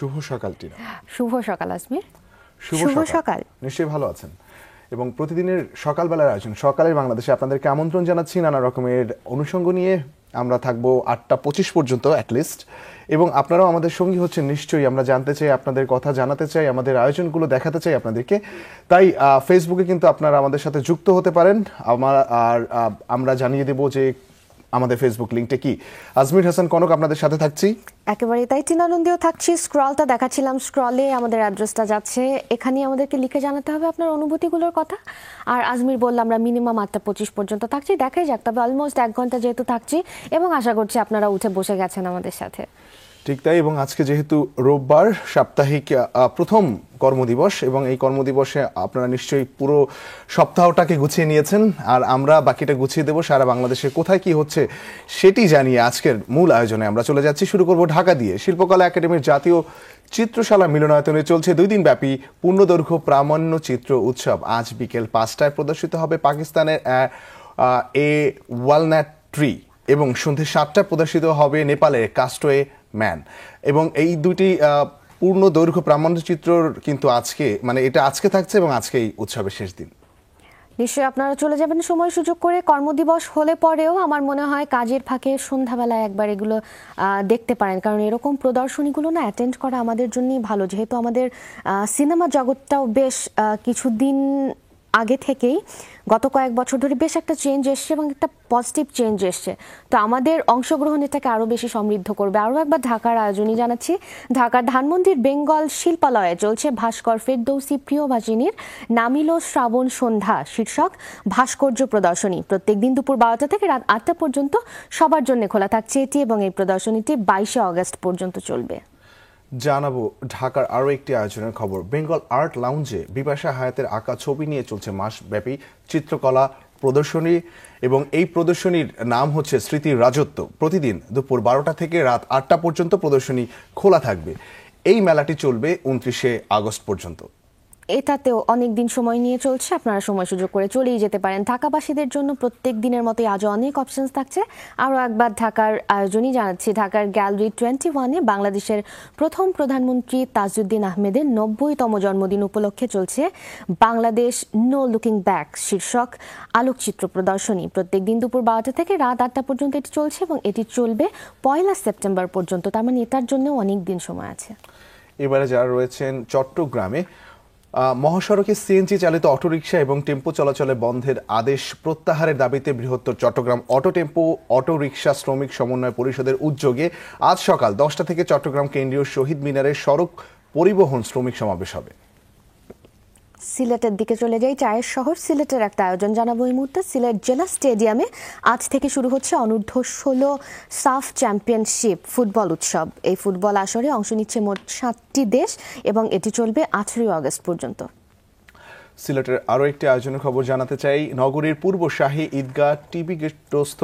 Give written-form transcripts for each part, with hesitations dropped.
শুভ সকাল টিনা। শুভ সকাল আজমির। শুভ সকাল। নিশ্চয়ই ভালো আছেন এবং প্রতিদিনের সকালবেলার আয়োজন সকালের বাংলাদেশে আপনাদেরকে আমন্ত্রণ জানাচ্ছি। নানা রকমের অনুষঙ্গ নিয়ে আমরা থাকবো 8টা 25 পর্যন্ত অ্যাটলিস্ট, এবং আপনারাও আমাদের সঙ্গী হচ্ছেন নিশ্চয়ই। আমরা জানতে চাই, আপনাদের কথা জানাতে চাই, আমাদের আয়োজনগুলো দেখাতে চাই আপনাদেরকে। তাই ফেসবুকে কিন্তু আপনারা আমাদের সাথে যুক্ত হতে পারেন। আমরা জানিয়ে দেব যে আমাদের ফেসবুক লিংকটা কি। আজমির হাসান কনক আপনাদের সাথে থাকছি। একেবারে তাই, টিনানন্দিও থাকছি। স্ক্রলটা দেখাচ্ছিলাম, স্ক্রলে আমাদের অ্যাড্রেসটা যাচ্ছে, এখানে আমাদেরকে লিখে জানাতে হবে আপনার অনুভূতিগুলোর কথা। আর আজমির বললাম আমরা মিনিমাম 8টা 25 পর্যন্ত থাকছি, দেখাই যাক। তবে অলমোস্ট 1 ঘন্টা যেহেতু থাকছি, এবং আশা করছি আপনারা উঠে বসে গেছেন আমাদের সাথে। ঠিক তাই, এবং আজকে যেহেতু রোববার, সাপ্তাহিক প্রথম কর্মদিবস, এবং এই কর্মদিবসে আপনারা নিশ্চয়ই পুরো সপ্তাহটাকে গুছিয়ে নিয়েছেন, আর আমরা বাকিটা গুছিয়ে দেব সারা বাংলাদেশে কোথায় কি হচ্ছে সেটি জানিয়ে আজকের মূল আয়োজনে আমরা চলে যাচ্ছি। শুরু করব ঢাকা দিয়ে। শিল্পকলা একাডেমির জাতীয় চিত্রশালা মিলনায়তনে চলছে 2 দিন ব্যাপী পূর্ণদৈর্ঘ্য প্রামাণ্য চিত্র উৎসব। আজ বিকেল 5টায় প্রদর্শিত হবে পাকিস্তানের এ ওয়ালনাট ট্রি, এবং সন্ধ্যে 7টায় প্রদর্শিত হবে নেপালের কাস্টওয়ে ম্যান। এবং এই দুটি পূর্ণ দৈর্ঘ্য প্রামাণ্যচিত্র কিন্তু এটা আজকে থাকছে, এবং আজকে এই উৎসবের শেষ দিন। নিশ্চয়ই আপনারা চলে যাবেন সময় সুযোগ করে। কর্মদিবস হলে পরেও আমার মনে হয় কাজের ফাঁকে সন্ধ্যাবেলায় একবার এগুলো দেখতে পারেন, কারণ এরকম প্রদর্শনীগুলো না অ্যাটেন্ড করা আমাদের জন্যই ভালো। যেহেতু আমাদের সিনেমা জগৎটাও বেশ কিছুদিন আগে থেকেই, গত কয়েক বছর ধরে বেশ একটা চেঞ্জ এসছে, এবং একটা পজিটিভ চেঞ্জ এসছে। তো আমাদের অংশগ্রহণ এটাকে আরও বেশি সমৃদ্ধ করবে। আরও একবার ঢাকার আয়োজনই জানাচ্ছি। ঢাকার ধানমন্ডির বেঙ্গল শিল্পালয়ে চলছে ভাস্কর ফেরদৌসী প্রিয়ভাষিনীর নামিল শ্রাবণ সন্ধ্যা শীর্ষক ভাস্কর্য প্রদর্শনী। প্রত্যেক দিন দুপুর 12টা থেকে রাত 8টা পর্যন্ত সবার জন্য খোলা থাকছে এটি, এবং এই প্রদর্শনীটি 22শে অগস্ট পর্যন্ত চলবে। জানাবো ঢাকার আরও একটি আয়োজনের খবর। বেঙ্গল আর্ট লাউঞ্জে বিপাশা হায়াতের আঁকা ছবি নিয়ে চলছে মাসব্যাপী চিত্রকলা প্রদর্শনী, এবং এই প্রদর্শনীর নাম হচ্ছে স্মৃতির রাজত্ব। প্রতিদিন দুপুর 12টা থেকে রাত 8টা পর্যন্ত প্রদর্শনী খোলা থাকবে। এই মেলাটি চলবে 29শে আগস্ট পর্যন্ত। এটাতেও অনেক দিন সময় নিয়ে চলছে, আপনারা সময় সুযোগ করে চলেই যেতে পারেন। ঢাকাবাসীদের জন্য প্রত্যেক দিনের মতোই আজও অনেক অপশনস থাকছে। আরও একবার ঢাকার আয়োজনই জানাচ্ছি। ঢাকার গ্যালারি 21-এ বাংলাদেশের প্রথম প্রধানমন্ত্রী তাজউদ্দিন আহমেদের 90তম জন্মদিন উপলক্ষে চলছে বাংলাদেশ নো লুকিং ব্যাক শীর্ষক আলোকচিত্র প্রদর্শনী। প্রত্যেক দিন দুপুর 12টা থেকে রাত 8টা পর্যন্ত এটি চলছে, এবং এটি চলবে 1 সেপ্টেম্বর পর্যন্ত। তার মানে এটার জন্য অনেক দিন সময় আছে। এবারে যারা রয়েছেন চট্টগ্রামে, মহাসড়কে সিএনজি চালিত অটোরিকশা এবং টেম্পো চলাচলে বন্ধের আদেশ প্রত্যাহারের দাবিতে বৃহত্তর চট্টগ্রাম অটো টেম্পো অটোরিকশা শ্রমিক সমন্বয় পরিষদের উদ্যোগে আজ সকাল 10টা থেকে চট্টগ্রাম কেন্দ্রীয় শহীদ মিনারে সড়ক পরিবহন শ্রমিক সমাবেশ হবে। সিলেটের দিকে চলে যাই। চায়ের শহর সিলেটের একটা আয়োজন জানাবো এই মুহূর্তে। সিলেট জেলা স্টেডিয়ামে আজ থেকে শুরু হচ্ছে অনূর্ধ্ব 16 সাফ চ্যাম্পিয়নশিপ ফুটবল উৎসব। এই ফুটবল আসরে অংশ নিচ্ছে মোট 7টি দেশ, এবং এটি চলবে 18 আগস্ট পর্যন্ত। সিলেটের আরও একটি আয়োজনের খবর জানাতে চাই। নগরীর পূর্ব শাহী ঈদগাহ টিবি গেটস্থ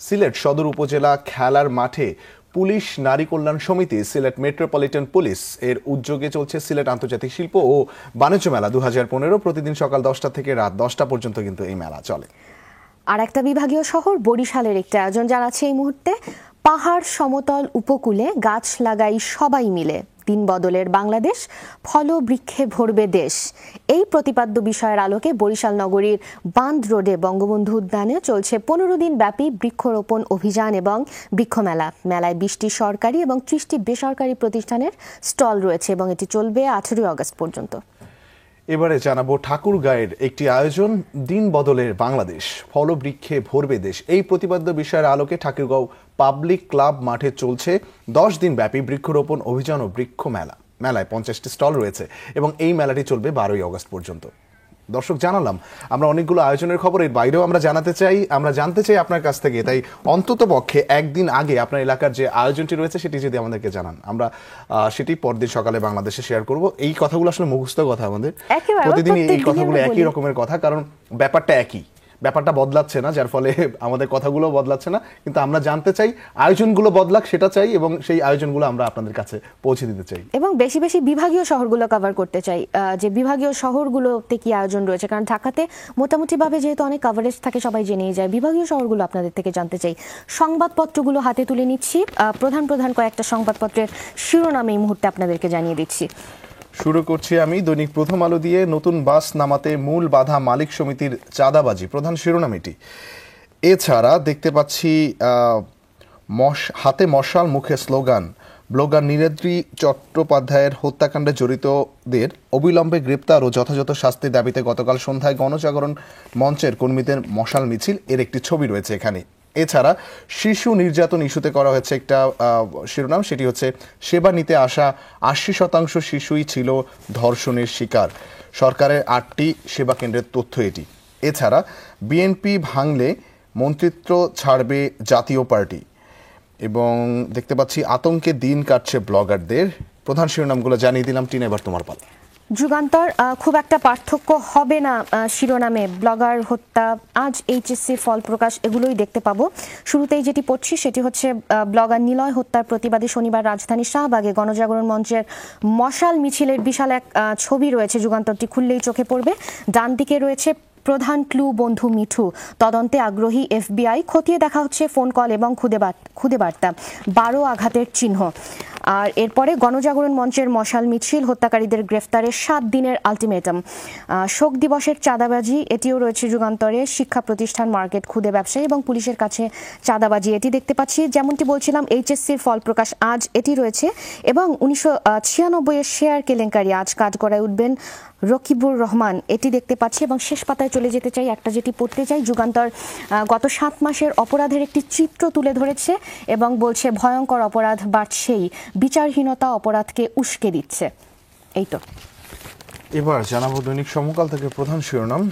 সিলেট সদর উপজেলা খেলার মাঠে পুলিশ নারী কল্যাণ সমিতি, সিলেট মেট্রোপলিটন পুলিশ এর উদ্যোগে চলছে সিলেট আন্তর্জাতিক শিল্প ও বাণিজ্য মেলা 2015। প্রতিদিন সকাল 10টা থেকে রাত 10টা পর্যন্ত কিন্তু এই মেলা চলে। আর একটা বিভাগীয় শহর বরিশালের একটি আয়োজন জানাচ্ছে এই মুহূর্তে। পাহাড় সমতল উপকূলে গাছ লাগাই সবাই মিলে, দিন বদলের বাংলাদেশ, ফল বৃক্ষে ভরবে দেশ। এই প্রতিপাদ্য বিষয়ের আলোকে বরিশাল নগরীর বাঁধ রোডে বঙ্গবন্ধু উদ্যানে চলছে 15 দিন ব্যাপী বৃক্ষরোপণ অভিযান এবং বৃক্ষমেলা। মেলায় 20টি সরকারি এবং 30টি বেসরকারি প্রতিষ্ঠানের স্টল রয়েছে, এবং এটি চলবে 18 আগস্ট পর্যন্ত। এবারে জানাবো ঠাকুরগাঁয়ের একটি আয়োজন, দিন বদলের বাংলাদেশ, ফল বৃক্ষে ভরবে দেশ। এই প্রতিপাদ্য বিষয়ের আলোকে ঠাকুরগাঁও পাবলিক ক্লাব মাঠে চলছে 10 দিন ব্যাপী বৃক্ষরোপণ অভিযান ও বৃক্ষ মেলা। মেলায় 50টি স্টল রয়েছে, এবং এই মেলাটি চলবে 12 আগস্ট পর্যন্ত। দর্শক, জানালাম আমরা অনেকগুলো আয়োজনের খবর, এর বাইরেও আমরা জানতে চাই আপনার কাছ থেকে। তাই অন্তত পক্ষে একদিন আগে আপনার এলাকার যে আয়োজনটি রয়েছে সেটি যদি আমাদেরকে জানান, আমরা সেটি পরদিন সকালে বাংলাদেশে শেয়ার করব। এই কথাগুলো আসলে মুখস্থ কথা, আমাদের প্রতিদিন এই কথাগুলো একই রকমের কথা, কারণ ব্যাপারটা একই। ব্যাপারটা বদলাচ্ছে না, যার ফলে আমাদের কথাগুলো বদলাচ্ছে না, কিন্তু আমরা জানতে চাই আয়োজনগুলো বদলাক, সেটা চাই, এবং সেই আয়োজনগুলো আমরা আপনাদের কাছে পৌঁছে দিতে চাই এবং বেশি বেশি বিভাগীয় শহরগুলো কভার করতে চাই, যে বিভাগীয় শহরগুলোতে কি আয়োজন রয়েছে, কারণ ঢাকাতে মোটামুটিভাবে যেহেতু অনেক কভারেজ থাকে সবাই জেনেই যায়, বিভাগীয় শহরগুলো আপনাদের থেকে জানতে চাই। সংবাদপত্রগুলো হাতে তুলে নিচ্ছি, প্রধান প্রধান কয়েকটা সংবাদপত্রের শিরোনাম এই মুহূর্তে আপনাদেরকে জানিয়ে দিচ্ছি। শুরু করছি আমি দৈনিক প্রথম আলো দিয়ে। নতুন বাস নামাতে মূল বাধা মালিক সমিতির চাঁদাবাজি, প্রধান শিরোনাম এটি। এছাড়া দেখতে পাচ্ছি হাতে মশাল, মুখে স্লোগান, ব্লগার নীলাদ্রি চট্টোপাধ্যায়ের হত্যাকাণ্ডে জড়িতদের অবিলম্বে গ্রেপ্তার ও যথাযথ শাস্তির দাবিতে গতকাল সন্ধ্যায় গণজাগরণ মঞ্চের কর্মীদের মশাল মিছিল, এর একটি ছবি রয়েছে এখানে। এছাড়া শিশু নির্যাতন ইস্যুতে করা হয়েছে একটা শিরোনাম, সেটি হচ্ছে সেবা নিতে আসা ৮০% শিশুই ছিল ধর্ষণের শিকার, সরকারের ৮টি সেবা কেন্দ্রের তথ্য এটি। এছাড়া বিএনপি ভাঙলে মন্ত্রিত্ব ছাড়বে জাতীয় পার্টি, এবং দেখতে পাচ্ছি আতঙ্কে দিন কাটছে ব্লগারদের। প্রধান শিরোনামগুলো জানিয়ে দিলাম, টিনা এবার তোমার পালা। যুগান্তর, খুব একটা পার্থক্য হবে না শিরোনামে, ব্লগার হত্যা, আজ এইচএসসি ফল প্রকাশ, এগুলোই দেখতে পাবো। শুরুতেই যেটি পড়ছি সেটি হচ্ছে ব্লগার নিলয় হত্যার প্রতিবাদে শনিবার রাজধানীর শাহবাগে গণজাগরণ মঞ্চের মশাল মিছিলের বিশাল এক ছবি রয়েছে। যুগান্তরটি খুললেই চোখে পড়বে। ডান দিকে রয়েছে প্রধান ক্লু বন্ধু মিঠু, তদন্তে আগ্রহী এফবিআই, খতিয়ে দেখা হচ্ছে ফোন কল এবং খুদে বার্তা, 12 আঘাতের চিহ্ন। আর এরপরে গণজাগরণ মঞ্চের মশাল মিছিল, হত্যাকারীদের গ্রেফতারের 7 দিনের আলটিমেটাম, শোক দিবসের চাঁদাবাজি, এটিও রয়েছে যুগান্তরে, শিক্ষা প্রতিষ্ঠান, মার্কেট, খুদে ব্যবসায়ী এবং পুলিশের কাছে চাঁদাবাজি, এটি দেখতে পাচ্ছি। যেমনটি বলছিলাম এইচএসসির ফল প্রকাশ আজ, এটি রয়েছে। এবং 1996-এর শেয়ার কেলেঙ্কারি, আজ কাঠগড়ায় উঠবেন রকিবুর রহমান, এটি দেখতে পাচ্ছি। এবং শেষ পাতায় চলে যেতে চাই, একটা যেটি পড়তে চাই, যুগান্তর গত 7 মাসের অপরাধের একটি চিত্র তুলে ধরেছে এবং বলছে ভয়ঙ্কর অপরাধ বাড়ছেই, বিচারহীনতা অপরাধকে উস্কে দিচ্ছে। এই তো এবার জানাবো দৈনিক সমকাল থেকে প্রধান শিরোনাম,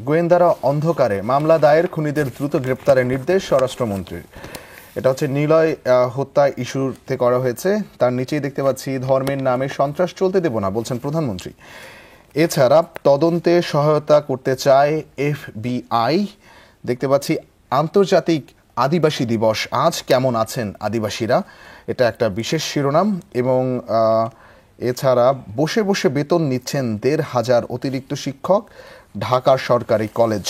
গোয়েন্দারা অন্ধকারে, মামলা দায়ের, খুনিদের দ্রুত গ্রেপ্তারের নির্দেশ স্বরাষ্ট্রমন্ত্রীর। এটা হচ্ছে নিলয় হত্যা ইস্যুতে করা হয়েছে, তার নিচেই দেখতে পাচ্ছি ধর্মের নামে সন্ত্রাস চলতে দেব না, বলছেন প্রধানমন্ত্রী। এছাড়া তদন্তে সহায়তা করতে চায় এফবিআই। দেখতে পাচ্ছি আন্তর্জাতিক আদিবাসী দিবস, আজ কেমন আছেন আদিবাসীরা, এটা একটা বিশেষ শিরোনাম। এবং এছাড়া বসে বসে বেতন নিচ্ছেন ১৫০০ অতিরিক্ত শিক্ষক, ঢাকার সরকারি কলেজ,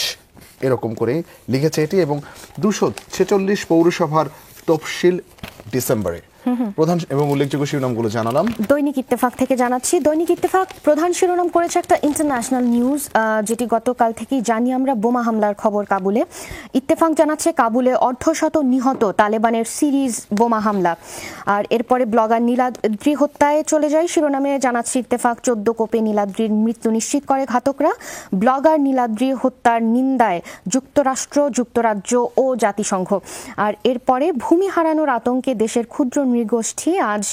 এরকম করে লিখেছে এটি। এবং 246 পৌরসভার তফসিল ডিসেম্বরে। প্রধান এবং উল্লেখযোগ্য শিরোনামগুলো জানালাম। দৈনিক ইত্তেফাক থেকে জানাচ্ছি। দৈনিক ইত্তেফাক প্রধান শিরোনাম করেছে একটা ইন্টারন্যাশনাল নিউজ, যেটি গতকাল থেকেই জানি আমরা, বোমা হামলার খবর কাবুলে। ইত্তেফাক জানাচ্ছে কাবুলে 150 নিহত, তালেবানের সিরিজ বোমা হামলা। আর এরপরে ব্লগার নীলাদ্রি হত্যায় চলে যায়, শিরোনামে জানাচ্ছে ইত্তেফাক 14 কোপে নীলাদ্রির মৃত্যু নিশ্চিত করে ঘাতকরা। ব্লগার নীলাদ্রি হত্যার নিন্দায় যুক্তরাষ্ট্র, যুক্তরাজ্য ও জাতিসংঘ। আর এরপরে ভূমি হারানোর আতঙ্কে দেশের ক্ষুদ্র নৃগোষ্ঠী, আজ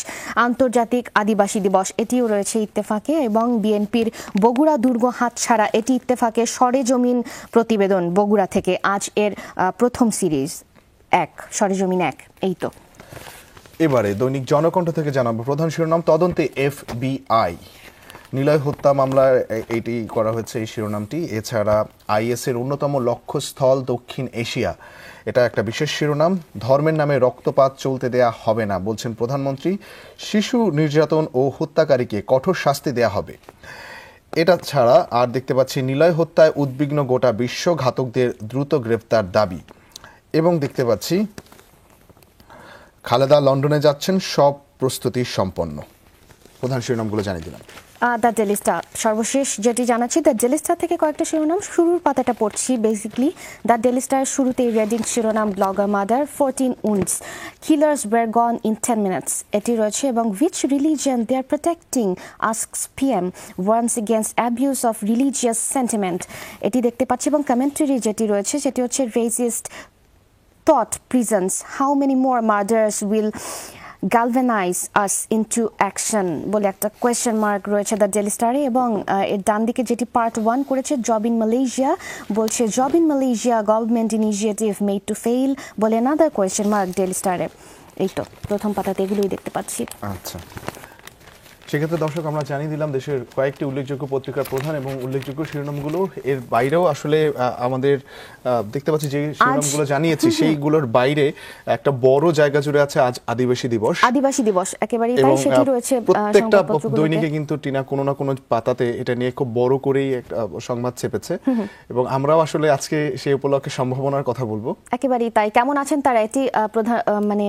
আন্তর্জাতিক আদিবাসী দিবস, এটিও রয়েছে ইত্তেফাকে। এবং বিএনপির বগুড়া দুর্গ হাতছাড়া, এটি ইত্তেফাকের সরেজমিন প্রতিবেদন বগুড়া থেকে, আজ এর প্রথম সিরিজ 1 সরেজমিন 1। এই তো এবারে দৈনিক জনকণ্ঠ থেকে জানাবো প্রধান শিরোনাম, তদন্তে এফবিআই, নিলয় হত্যা মামলায় এইটি করা হয়েছে এই শিরোনামটি। এছাড়া আইএসের অন্যতম লক্ষ্যস্থল দক্ষিণ এশিয়া, এটা একটা বিশেষ শিরোনাম। ধর্মের নামে রক্তপাত চলতে দেয়া হবে না, বলছেন প্রধানমন্ত্রী। শিশু নির্যাতন ও হত্যাকারীকে কঠোর শাস্তি দেয়া হবে। এটা ছাড়া আর দেখতে পাচ্ছি নিলয় হত্যায় উদ্বিগ্ন গোটা বিশ্ব, ঘাতকদের দ্রুত গ্রেফতার দাবি। এবং দেখতে পাচ্ছি খালেদা লন্ডনে যাচ্ছেন, সব প্রস্তুতি সম্পন্ন। প্রধান শিরোনামগুলো জানিয়ে দিলাম। দ্য ডেলি স্টার সর্বশেষ যেটি জানাচ্ছি, দ্য ডেলি স্টার থেকে কয়েকটা শিরোনাম, শুরুর পাতাটা পড়ছি। বেসিকলি দ্য ডেলি স্টার শুরুতেই রেডিং শিরোনাম, blogger murder, 14 wounds, killers were gone in 10 minutes, এটি রয়েছে। এবং which religion they are protecting, asks PM, warns against abuse of religious sentiment, এটি দেখতে পাচ্ছি। এবং কমেন্টারি যেটি রয়েছে সেটি হচ্ছে racist thought prisons, how many more murders will galvanize us into action, বলে একটা কোয়েশ্চেন মার্ক রয়েছে দ্য ডেলি স্টারে। এবং এর ডান দিকে যেটি পার্ট 1 করেছে, জব ইন মালয়েশিয়া, বলছে job in Malaysia government initiative made to fail, বলে অ্যানাদার কোয়েশ্চেন মার্ক ডেলি স্টারে। এই তো প্রথম পাতাতে এগুলোই দেখতে পাচ্ছি। আচ্ছা, সেক্ষেত্রে দর্শক আমরা জানিয়ে দিলাম দেশের কয়েকটি উল্লেখযোগ্য পত্রিকার প্রধান এবং উল্লেখযোগ্য শিরোনামগুলো। এর বাইরেও আসলে আমাদের দেখতে পাচ্ছি যে শিরোনামগুলো জানিয়েছি সেইগুলোর বাইরে একটা বড় জায়গা জুড়ে আছে আজ আদিবাসী দিবস। আদিবাসী দিবস একেবারেই তাই, সেটি রয়েছে প্রত্যেকটা দৈনিকে কিন্তু টিনা কোনো না কোনো পাতাতে এটা নিয়ে খুব বড় করেই একটা সংবাদ ছেপেছে এবং আমরাও আসলে আজকে সেই উপলক্ষে সম্ভাবনার কথা বলবো। একেবারেই তাই। কেমন আছেন তারা এটি প্রধান মানে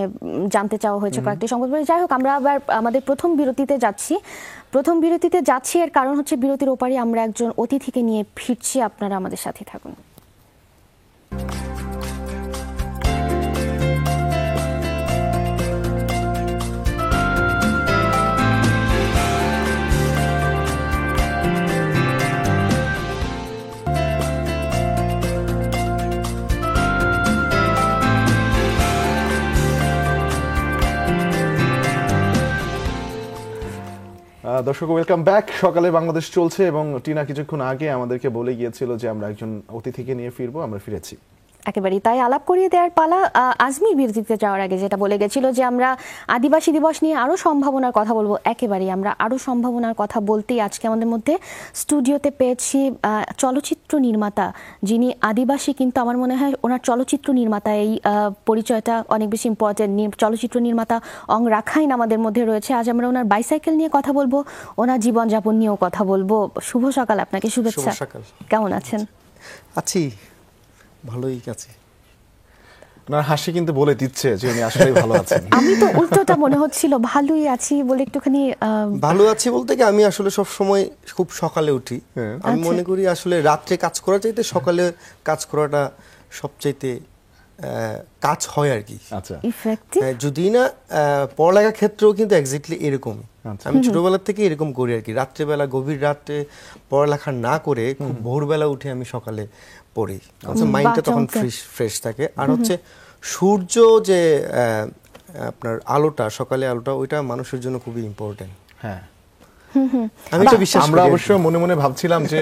জানতে চাওয়া হয়েছে কয়েকটি সংবাদ। যাই হোক, আমরা আবার আমাদের প্রথম বিরতিতে যাচ্ছি। এর কারণ হচ্ছে বিরতির ওপারে আমরা একজন অতিথিকে নিয়ে ফিরছি। আপনারা আমাদের সাথে থাকুন। দর্শক ওয়েলকাম ব্যাক। সকালে বাংলাদেশ চলছে এবং টিনা কিছুক্ষণ আগে আমাদেরকে বলে গিয়েছিল যে আমরা একজন অতিথিকে নিয়ে ফিরবো, আমরা ফিরেছি। একেবারেই তাই, আলাপ করিয়ে দেওয়ার পালা। আজমির বিরতিতে যাওয়ার আগে যেটা বলে গেছিল যে আমরা আদিবাসী দিবস নিয়ে আরো সম্ভাবনার কথা বলবো, একেবারেই আমরা আরো সম্ভাবনার কথা বলতেই আজকে আমাদের মধ্যে স্টুডিওতে পেয়েছি চলচ্চিত্র নির্মাতা যিনি আদিবাসী, কিন্তু আমার মনে হয় ওনার চলচ্চিত্র নির্মাতা এই পরিচয়টা অনেক বেশি ইম্পর্টেন্ট। চলচ্চিত্র নির্মাতা অং রাখাইন আমাদের মধ্যে রয়েছে। আজ আমরা ওনার বাইসাইকেল নিয়ে কথা বলবো, ওনার জীবনযাপন নিয়েও কথা বলবো। শুভ সকাল আপনাকে, শুভেচ্ছা। কেমন আছেন? আছি, ভালোই আছে। আপনার হাসি কিন্তু বলে দিচ্ছে যে উনি আসলেই ভালো আছেন। আমি তো উল্টোটা মনে হচ্ছিল, ভালোই আছি বলে একটুখানি। ভালো আছি বলতে কি, আমি আসলে সব সময় খুব সকালে উঠি। আমি মনে করি আসলে রাত্রে কাজ করার চাইতে সকালে কাজ করাটা সবচাইতে কাজ হয় আর কি। আচ্ছা, যদি না পড়ালেখার ক্ষেত্রেও কিন্তু এক্স্যাক্টলি এরকম। আমি ছোটবেলা থেকে এরকম করি আর কি, রাত্রেবেলা গভীর রাত্রে পড়ালেখা না করে খুব ভোরবেলা উঠে আমি সকালে পড়ি। মাইন্ডটা তখন ফ্রেশ থাকে। আর হচ্ছে সূর্য যে আপনার আলোটা, সকালে আলোটা, ওইটা মানুষের জন্য খুবই ইম্পর্টেন্ট। হ্যাঁ, আমরা অবশ্য মনে মনে ভাবছিলাম যে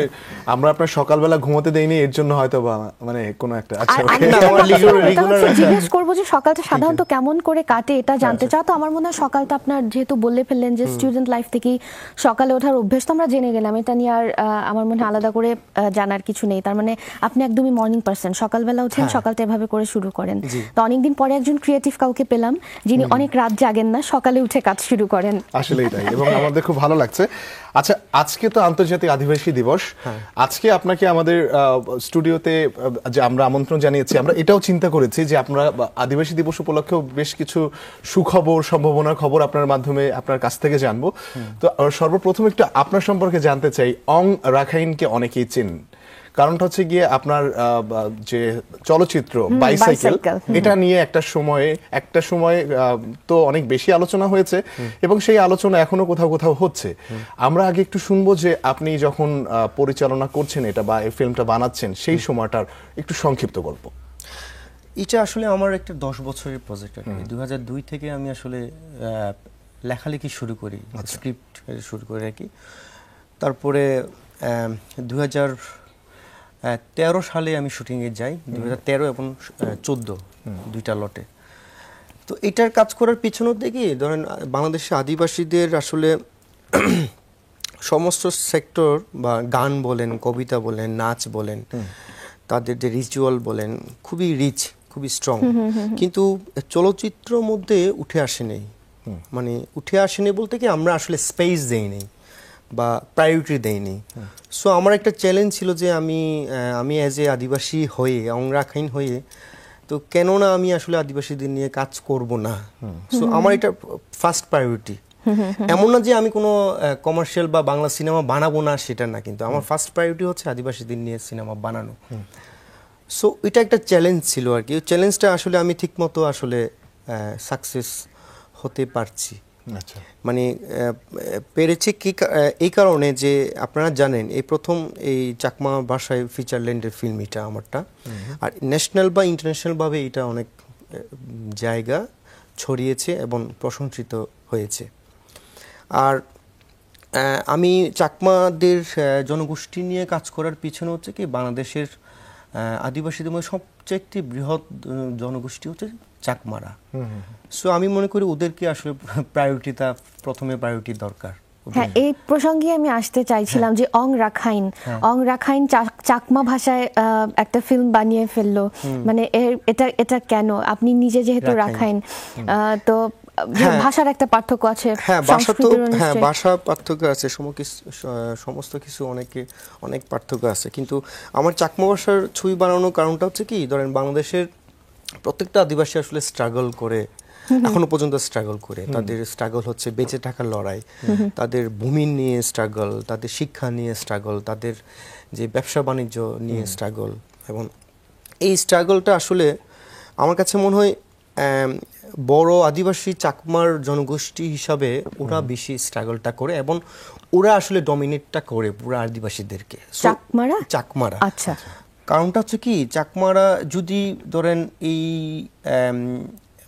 আমরা আপনার সকালবেলা ঘুমোতে দেইনি, এর জন্য হয়তো মানে কোনো একটা। আচ্ছা, জিজ্ঞেস করবো যে সকালটা সাধারণত কেমন করে কাটে এটা জানতে চাও। তো আমার মনে হয় সকালটা আপনার যেহেতু বলে ফেললেন যে স্টুডেন্ট লাইফ থেকেই সকালে ওঠার অভ্যেস, তো আমরা জেনে গেলাম। এটা নিয়ে আর আমার মনে হয় আলাদা করে জানার কিছু নেই। তার মানে আপনি একদমই মর্নিং পারসন, সকালবেলা উঠেন, সকালটা এভাবে করে শুরু করেন। তো অনেকদিন পরে একজন ক্রিয়েটিভ কাউকে পেলাম যিনি অনেক রাত জাগেন না, সকালে উঠে কাজ শুরু করেন। আসলে এটাই, এবং আমাদের খুব ভালো লাগছে। আচ্ছা, আজকে তো আন্তর্জাতিক আদিবাসী দিবস। আজকে আপনাকে আমাদের স্টুডিওতে যে আমরা আমন্ত্রণ জানিয়েছি, আমরা এটাও চিন্তা করেছি যে আপনারা আদিবাসী দিবস উপলক্ষেও বেশ কিছু সুখবর, সম্ভাবনার খবর আপনার মাধ্যমে আপনার কাছ থেকে জানবো। তো সর্বপ্রথম একটু আপনার সম্পর্কে জানতে চাই। অং রাখাইনকে অনেকেই চেনেন, কারণটা হচ্ছে গিয়ে আপনার যে চলচ্চিত্র বাইসাইকেল, এটা নিয়ে একটা সময় তো অনেক বেশি আলোচনা হয়েছে এবং সেই আলোচনা এখনো কোথাও কোথাও হচ্ছে। আমরা আগে একটু শুনবো যে আপনি যখন পরিচালনা করছেন এটা বা এই ফিল্মটা বানাচ্ছেন, সেই সময়টার একটু সংক্ষিপ্ত গল্প। এটা আসলে আমার একটা 10 বছরের প্রজেক্ট আর কি। 2002 থেকে আমি আসলে লেখালেখি শুরু করি, স্ক্রিপ্ট শুরু করি আর কি। তারপরে 2013 সালে আমি শুটিংয়ে যাই, 2013 এবং 2014 দুইটা লটে। তো এটার কাজ করার পিছনে দেখি, ধরেন বাংলাদেশে আদিবাসীদের আসলে সমস্ত সেক্টর বা গান বলেন, কবিতা বলেন, নাচ বলেন, তাদের যে রিচুয়াল বলেন, খুবই রিচ, খুবই স্ট্রং, কিন্তু চলচ্চিত্রের মধ্যে উঠে আসেনি। মানে উঠে আসেনি বলতে কি, আমরা আসলে স্পেস দেইনি বা প্রায়োরিটি দেয়নি। সো আমার একটা চ্যালেঞ্জ ছিল যে আমি অ্যাজ এ আদিবাসী হয়ে, অং রাখাইন হয়ে, তো কেননা আমি আসলে আদিবাসীদের নিয়ে কাজ করব না। সো আমার এটা ফার্স্ট প্রায়োরিটি। এমন না যে আমি কোনো কমার্শিয়াল বা বাংলা সিনেমা বানাবো না, সেটা না, কিন্তু আমার ফার্স্ট প্রায়োরিটি হচ্ছে আদিবাসীদের নিয়ে সিনেমা বানানো। সো এটা একটা চ্যালেঞ্জ ছিল আর কি। ওই চ্যালেঞ্জটা আসলে আমি ঠিকমতো আসলে সাকসেস হতে পারছি। মানে পেরেছি কি এই কারণে যে আপনারা জানেন এই প্রথম এই চাকমা ভাষায় ফিচার লেন্থের ফিল্ম এটা আমারটা। আর ন্যাশনাল বা ইন্টারন্যাশনাল ভাবে এটা অনেক জায়গা ছড়িয়েছে এবং প্রশংসিত হয়েছে। আর আমি চাকমাদের জনগোষ্ঠী নিয়ে কাজ করার পিছনে হচ্ছে কি, বাংলাদেশের আদিবাসীদের মধ্যে সবচেয়ে একটি বৃহৎ জনগোষ্ঠী হচ্ছে চাকমারা। সো আমি মনে করি ওদেরকে আসলে প্রথমে প্রায়োরিটি দরকার, হ্যাঁ, এই প্রসঙ্গে আমি আসতে চাইছিলাম যে অং রাখাইন চাকমা ভাষায় একটা ফিল্ম বানিয়ে ফেললো, মানে এটা কেন? আপনি নিজে যেহেতু রাখাইন, তো ভাষার একটা পার্থক্য আছে, ভাষা পার্থক্য আছে, সমস্ত কিছু অনেক পার্থক্য আছে, কিন্তু আমার চাকমা ভাষার ছবি বানানোর কারণটা হচ্ছে কি, ধরেন বাংলাদেশের প্রত্যেকটা আদিবাসী আসলে স্ট্রাগল করে, এখনো পর্যন্ত স্ট্রাগল করে। তাদের স্ট্রাগল হচ্ছে বেঁচে থাকার লড়াই, তাদের ভূমি নিয়ে স্ট্রাগল, তাদের শিক্ষা নিয়ে স্ট্রাগল, তাদের যে ব্যবসা বাণিজ্য নিয়ে স্ট্রাগল। এবং এই স্ট্রাগলটা আসলে আমার কাছে মনে হয় বড় আদিবাসী চাকমার জনগোষ্ঠী হিসাবে ওরা বেশি স্ট্রাগলটা করে, এবং ওরা আসলে ডমিনেটটা করে পুরো আদিবাসীদেরকে। চাকমারা আচ্ছা, কারণটা হচ্ছে কি, চাকমারা যদি ধরেন এই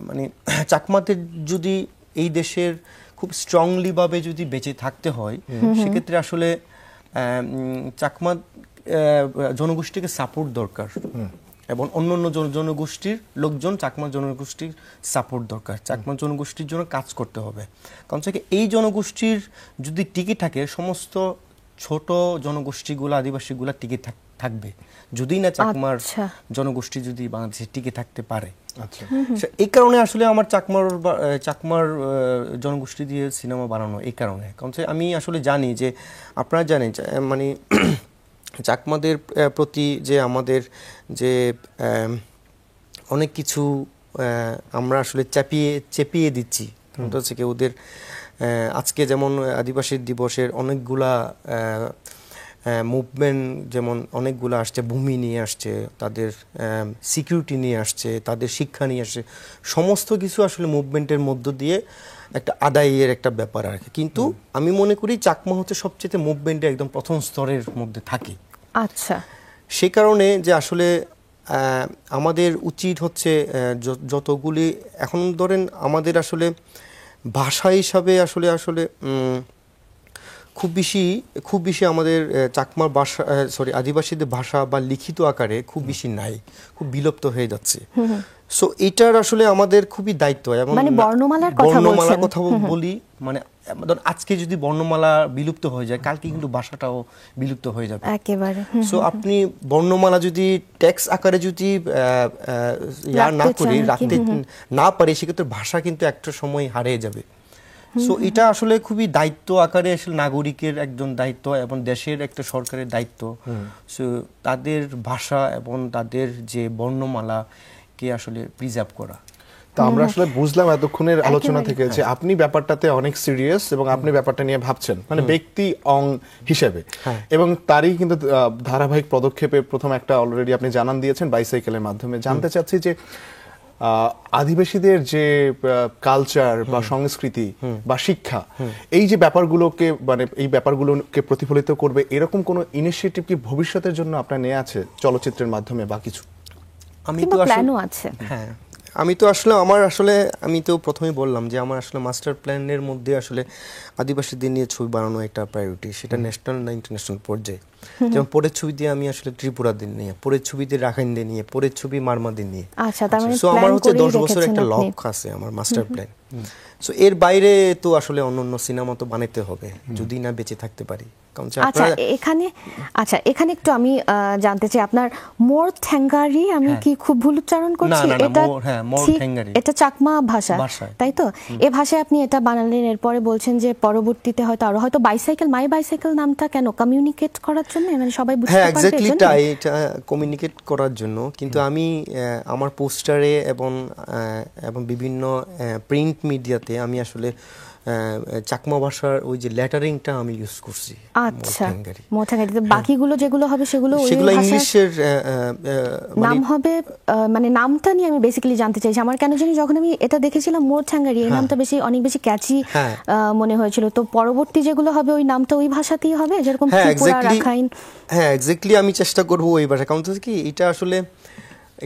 মানে চাকমাদের যদি এই দেশের খুব স্ট্রংলি ভাবে যদি বেঁচে থাকতে হয়, সেক্ষেত্রে আসলে চাকমা জনগোষ্ঠীকে সাপোর্ট দরকার, এবং অন্যান্য জনগোষ্ঠীর লোকজন চাকমা জনগোষ্ঠীর সাপোর্ট দরকার। চাকমা জনগোষ্ঠীর জন্য কাজ করতে হবে, কারণ এই জনগোষ্ঠীর যদি টিকে থাকে, সমস্ত ছোট জনগোষ্ঠীগুলো, আদিবাসীগুলা টিকে থাকবে, যদি না চাকমার জনগোষ্ঠী যদি বাংলাদেশে টিকে থাকতে পারে। এই কারণে আসলে আমার চাকমার জনগোষ্ঠী দিয়ে সিনেমা বানানো, এই কারণে। কারণ আমি আসলে জানি যে, আপনারা জানেন মানে চাকমাদের প্রতি যে আমাদের যে অনেক কিছু আমরা আসলে চেপিয়ে দিচ্ছি, হচ্ছে কি ওদের আজকে যেমন আদিবাসী দিবসের অনেকগুলা মুভমেন্ট, যেমন অনেকগুলো আসছে, ভূমি নিয়ে আসছে, তাদের সিকিউরিটি নিয়ে আসছে, তাদের শিক্ষা নিয়ে আসছে, সমস্ত কিছু আসলে মুভমেন্টের মধ্য দিয়ে একটা আদায়ের একটা ব্যাপার আর কি। কিন্তু আমি মনে করি চাকমা হচ্ছে সবচেয়ে মুভমেন্টে একদম প্রথম স্তরের মধ্যে থাকে। আচ্ছা, সে কারণে যে আসলে আমাদের উচিত হচ্ছে যতগুলি এখন ধরেন আমাদের আসলে ভাষা হিসাবে আসলে খুব বেশি আমাদের চাকমার ভাষা, আদিবাসীদের ভাষা বা লিখিত আকারে খুব বেশি নাই, খুব বিলুপ্ত হয়ে যাচ্ছে। সো এটার আসলে আমাদের খুবই দায়িত্ব। এবং বর্ণমালার কথা বলি, মানে আজকে যদি বর্ণমালা বিলুপ্ত হয়ে যায়, কালকে কিন্তু ভাষাটাও বিলুপ্ত হয়ে যাবে একেবারে। সো আপনি বর্ণমালা যদি টেক্সট আকারে যদি না করে রাখতে না পারে, সেক্ষেত্রে ভাষা কিন্তু একটা সময় হারিয়ে যাবে। সো এটা আসলে খুবই দায়িত্ব আকারে আসলে নাগরিকের একজন দায়িত্ব, এবং দেশের একটা সরকারের দায়িত্ব। সো তাদের ভাষা এবং তাদের যে বর্ণমালাকে আসলে প্রিজার্ভ করা। তো আমরা আসলে বুঝলাম এতক্ষণের আলোচনা থেকে যে আপনি ব্যাপারটাতে অনেক সিরিয়াস, এবং আপনি ব্যাপারটা নিয়ে ভাবছেন মানে ব্যক্তি অং হিসেবে, এবং তারই কিন্তু ধারাবাহিক পদক্ষেপে প্রথম একটা অলরেডি আপনি জানান দিয়েছেন বাইসাইকেলের মাধ্যমে। জানতে চাচ্ছি যে আদিবাসীদের যে কালচার বা সংস্কৃতি বা শিক্ষা, এই যে ব্যাপারগুলোকে মানে এই ব্যাপারগুলোকে প্রতিফলিত করবে, এরকম কোনো ইনিশিয়েটিভ কি ভবিষ্যতের জন্য আপনার নিয়ে আছে চলচ্চিত্রের মাধ্যমে বা কিছু? আমি তো আসলে আমি তো প্রথমেই বললাম যে আমার আসলে মাস্টার প্ল্যানের মধ্যে আসলে আদিবাসীদের নিয়ে ছবি বানানো একটা প্রায়োরিটি, সেটা ন্যাশনাল না ইন্টারন্যাশনাল পর্যায়ে। যেমন পরের ছবি দিয়ে আমি আসলে ত্রিপুরাদের নিয়ে, পরের ছবি দিয়ে রাখাইনদের নিয়ে, পরের ছবি মারমাদের নিয়ে। সো আমার হচ্ছে 10 বছরের একটা লক্ষ্য আছে আমার মাস্টার প্ল্যান। সো এর বাইরে তো আসলে অন্য সিনেমা তো বানাতে হবে যদি না বেঁচে থাকতে পারি। এখানে একটু আমি জানতে চাই, আপনার মোর ঠ্যাঙ্গারি, আমি কি খুব ভুল উচ্চারণ করছি? এটা চাকমা ভাষা, তাই তো? এই ভাষায় আপনি এটা বানালেন, এরপরে বলছেন যে পরবর্তীতে হয়তো বাইসাইকেল, মাই বাইসাইকেল নামটা কেন? কমিউনিকেট করার জন্য, মানে সবাই বুঝতে পারবে, এক্স্যাক্টলি এটা কমিউনিকেট করার জন্য। কিন্তু আমি আমার পোস্টারে এবং বিভিন্ন প্রিন্ট মিডিয়াতে আমি আসলে চাকমা ভাষার ওই যে লেটারিংটা আমি ইউজ করছি। আচ্ছা, মোঠাঙ্গারি। বাকিগুলো যেগুলো হবে সেগুলো ইংলিশের নাম হবে, মানে নামটা নিয়ে আমি বেসিক্যালি জানতে চাইছি। আমার কেন জানি যখন আমি এটা দেখেছিলাম মোঠাঙ্গারি, এই নামটা অনেক বেশি ক্যাচি মনে হয়েছিল। তো পরবর্তী যেগুলো হবে ওই নামটা ওই ভাষাতেই হবে, যেরকম ত্রিপুরা, রাখাইন। হ্যাঁ, এক্স্যাক্টলি আমি চেষ্টা করব ওই ভাষা। কারণ কি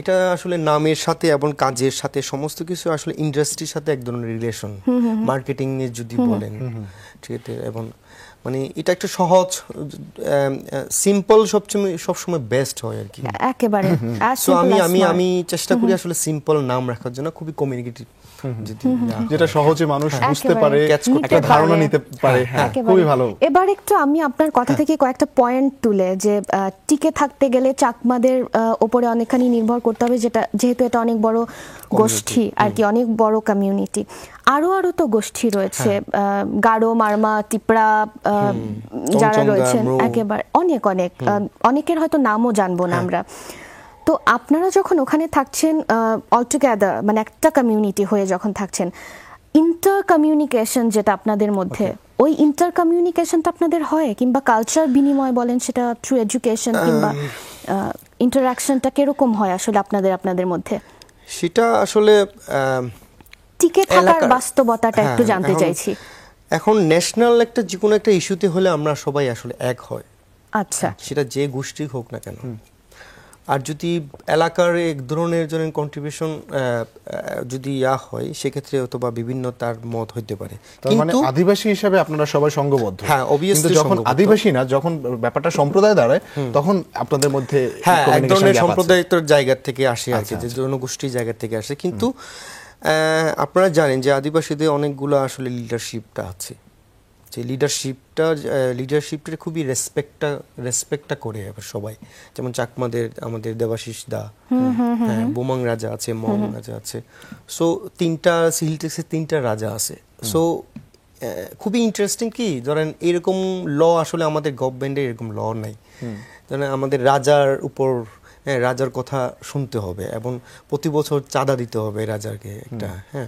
এটা আসলে নামের সাথে এবং কাজের সাথে সমস্ত কিছু আসলে ইন্ডাস্ট্রির সাথে এক ধরনের রিলেশন, মার্কেটিং এর যদি বলেন, ঠিক আছে। এবং মানে এটা একটা সহজ, সিম্পল সবসময় বেস্ট হয় আর কি, একেবারে। সো আমি চেষ্টা করি আসলে সিম্পল নাম রাখার জন্য, খুবই কমিউনিকেটিভ যদি যেটা সহজে মানুষ বুঝতে একেবারে পারে, catch করতে একটা নিতে ধারণা পারে। নিতে পারে। হ্যাঁ, একেবারে। খুবই ভালো। এবার একটু আমি আপনার কথা থেকে কয়েকটা পয়েন্ট তুলে যে টিকে থাকতে গেলে চাকমাদের ওপরে অনেকখানি নির্ভর করতে হবে, যেহেতু এটা অনেক বড় গোষ্ঠী আর কি, অনেক বড় কমিউনিটি। আরো তো গোষ্ঠী রয়েছে, গারো, মারমা, টিপড়া, যারা চংচঙ্গা, রয়েছেন ম্রৌ। একেবারে অনেক অনেকের হয়তো নামও জানবো না আমরা। তো আপনারা যখন ওখানে থাকছেন অলটুগেদার, মানে একটা কমিউনিটি হয়ে যখন থাকছেন, ইন্টার কমিউনিকেশন যেটা আপনাদের মধ্যে, ওই ইন্টার কমিউনিকেশনটা আপনাদের হয়, কিংবা কালচার বিনিময় বলেন, সেটা থ্রু এডুকেশন কিংবা ইন্টারাকশনটা কিরকম হয় আসলে আপনাদের মধ্যে? সেটা আসলে টিকে থাকার এলাকার- বাস্তবতাটা একটু হ্যাঁ, জানতে এখন- চাইছি। এখন ন্যাশনাল একটা যে কোনো একটা ইস্যুতে হলে আমরা সবাই আসলে এক হয়, আচ্ছা, সেটা যে গোষ্ঠী হোক না কেন। আর যদি এলাকার এক ধরনের জনের কন্ট্রিবিউশন যদি হয়, সেক্ষেত্রে অথবা বিভিন্ন তার মত হইতে পারে। তার মানে কিন্তু আদিবাসী হিসাবে আপনারা সবাই সংঘবদ্ধ। হ্যাঁ, obviously কিন্তু যখন সংঘবদ্ধ। আদিবাসী না, যখন ব্যাপারটা সম্প্রদায় দাঁড়ায়, তখন আপনাদের মধ্যে হ্যাঁ, এক communication ধরনের gap আছে। সম্প্রদায়িক জায়গা থেকে আসে আর কি, আচ্ছা, যে জনগোষ্ঠীর জায়গা থেকে আসে। কিন্তু আপনারা জানেন যে আদিবাসীদের অনেকগুলো আসলে লিডারশিপটা আছে, যে লিডারশিপটা খুবই রেসপেক্টটা করে আবার সবাই। যেমন চাকমাদের আমাদের দেবাশিস দা, হ্যাঁ, বোমাং রাজা আছে, মং রাজা আছে। সো হিলটেক্সের 3টা রাজা আছে। সো খুবই ইন্টারেস্টিং কি, ধরেন এরকম ল আসলে আমাদের গভর্নমেন্টে এরকম ল নাই। ধরেন আমাদের রাজার উপর, হ্যাঁ, রাজার কথা শুনতে হবে এবং প্রতি বছর চাঁদা দিতে হবে রাজাকে একটা। হ্যাঁ,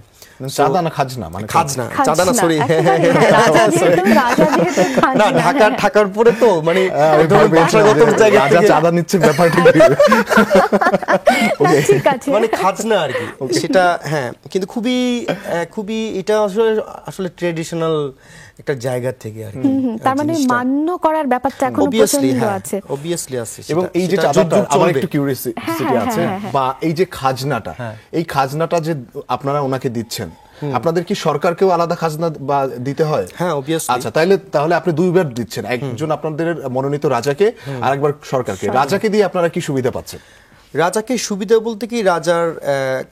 চাঁদা না খাজনা, মানে খাজনা, চাঁদা না, সরি। না, ঢাকার পরে তো মানে ভাষাগত জায়গা রাজা থেকে চাঁদা নিচ্ছে ব্যাপারটা কি? ঠিক আছে। মানে খাজনা আর কি সেটা। হ্যাঁ, কিন্তু খুবই এটা আসলে ট্রেডিশনাল একটা জায়গা থেকে আর কি। তার মানে মান্য করার ব্যাপারটা এখনো অবভিয়াসলি, প্রচন্ড হ্যাঁ, আছে। অবভিয়াসলি আছে। এবং এই যে সেটা চাঁদাটা, যুগ আমার চলবে। একটু কিউরিওসিটি হ্যাঁ, আছে, হ্যাঁ। বা এই যে খাজনাটা, এই খাজনাটা যে আপনারা ওনাকে দিচ্ছেন, আপনাদের কি সরকারকেও আলাদা খাজনা বা দিতে হয়? হ্যাঁ, obviously। আচ্ছা, তাহলে আপনি দুইবার দিচ্ছেন, একজন আপনাদের মনোনীত রাজাকে আর একবার সরকারকে। রাজাকে দিয়ে আপনারা কি সুবিধা পাচ্ছেন? রাজাকে সুবিধা বলতে কি, রাজার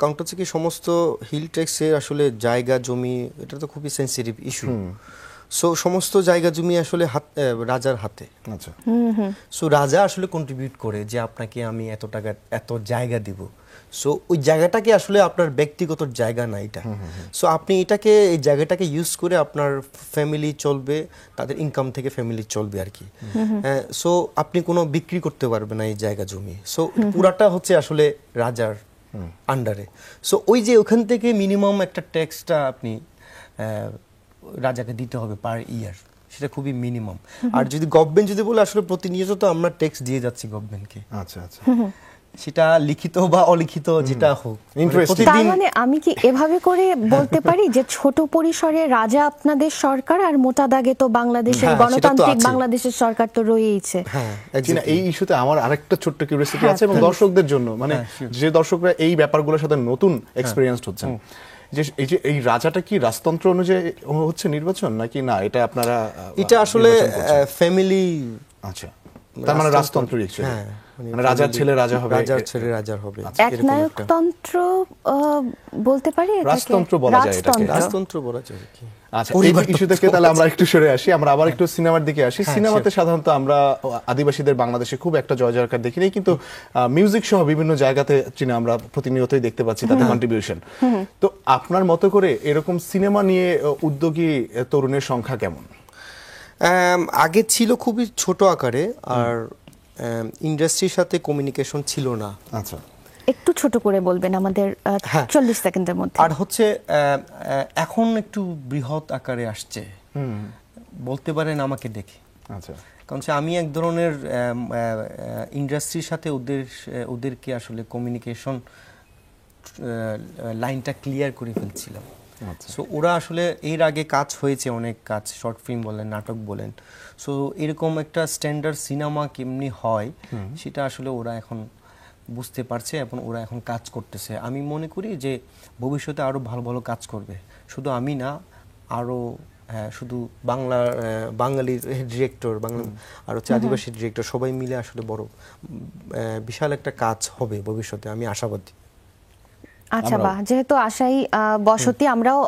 কাউন্ট হচ্ছে কি, সমস্ত হিল ট্যাক্সের আসলে জায়গা জমি, এটা তো খুবই সেন্সিটিভ ইস্যু। সো সমস্ত জায়গা জমি আসলে রাজার হাতে। আচ্ছা, সো রাজা আসলে কন্ট্রিবিউট করে যে আপনাকে আমি এত টাকা এত জায়গা দিব। সো ওই জায়গাটাকে আসলে আপনার ব্যক্তিগত জায়গা না এটা। সো আপনি এই জায়গাটাকে ইউজ করে আপনার ফ্যামিলি চলবে, তাদের ইনকাম থেকে ফ্যামিলি চলবে আর কি। সো আপনি কোনো বিক্রি করতে পারবেন না এই জায়গা জমি। সো পুরাটা হচ্ছে আসলে রাজার আন্ডারে। সো ওই যে ওখান থেকে মিনিমাম একটা ট্যাক্সটা আপনি রাজাকে দিতে হবে পার ইয়ার, সেটা খুবই মিনিমাম। আর যদি গভর্নমেন্ট যদি বলে, আসলে প্রতিনিয়ত তো আমরা ট্যাক্স দিয়ে যাচ্ছি গভর্নমেন্টকে, আচ্ছা, আচ্ছা। সেটা লিখিত বা অলিখিত যেটা হোক। Interesting। তার মানে আমি কি এভাবে করে বলতে পারি যে ছোট পরিসরে রাজা আপনাদের সরকার, আর মোটা দাগে তো বাংলাদেশের হ্যাঁ, সেটা তো গণতান্ত্রিক আছে। বাংলাদেশের সরকার তো রয়েইছে। হ্যাঁ, চীনা, এই ইস্যুতে আমার আরেকটা ছোট্ট কিউরিওসিটি হ্যাঁ, আছে, এবং দর্শকদের জন্য, মানে যে দর্শকরা এই ব্যাপারগুলোর সাথে নতুন এক্সপেরিয়েন্সড হচ্ছেন, যে এই রাজাটা কি রাজতন্ত্র অনুযায়ী হচ্ছে নির্বাচন, নাকি না এটা আপনারা এটা আসলে নির্বাচন করছেন? ফ্যামিলি। আচ্ছা, তার মানে রাজতন্ত্র actually। হ্যাঁ, মানে রাজার ছেলে রাজা হবে, রাজার ছেলে রাজার হবে, একনায়কতন্ত্র বলতে পারি এটাকে? রাজতন্ত্র বলা যায় এটাকে। রাজতন্ত্র। রাজতন্ত্র বলা যায় কি। আচ্ছা, এই ইস্যু থেকে তাহলে আমরা একটু সরে আসি, আমরা আবার একটু সিনেমার দিকে আসি। সিনেমাতে সাধারণত আমরা আদিবাসীদের বাংলাদেশে খুব একটা জয় জয়কার দেখি নাই, কিন্তু মিউজিক সহ বিভিন্ন জায়গাতে চীনা আমরা প্রতিনিয়তই দেখতে পাচ্ছি তাদের কন্ট্রিবিউশন। তো আপনার মতো করে এরকম সিনেমা নিয়ে উদ্যোগী তরুণের সংখ্যা কেমন? আগে ছিল খুবই ছোট আকারে, আর ইন্ডাস্ট্রির সাথে কমিউনিকেশন ছিল না। আচ্ছা, একটু ছোট করে বলবেন আমাদের, 40 সেকেন্ডের মধ্যে। আর হচ্ছে এখন একটু বৃহৎ আকারে আসছে বলতে পারেন আমাকে দেখে। আচ্ছা, কারণ আমি এক ধরনের ইন্ডাস্ট্রির সাথে ওদেরকে আসলে কমিউনিকেশন লাইনটা ক্লিয়ার করে ফেলছিলাম। সো ওরা আসলে এর আগে কাজ হয়েছে, অনেক কাজ, শর্ট ফিল্ম বলেন, নাটক বলেন। সো এরকম একটা স্ট্যান্ডার্ড সিনেমা কেমনি হয় সেটা আসলে ওরা এখন বুঝতে পারছে এবং ওরা এখন কাজ করতেছে। আমি মনে করি যে ভবিষ্যতে আরো ভালো ভালো কাজ করবে, শুধু আমি না, আরো শুধু বাঙালি ডিরেক্টর, আর হচ্ছে আদিবাসী ডিরেক্টর, সবাই মিলে আসলে বড় বিশাল একটা কাজ হবে ভবিষ্যতে, আমি আশাবাদী। আচ্ছা, বাহ, যেহেতু আশাই বসতি, আমরাও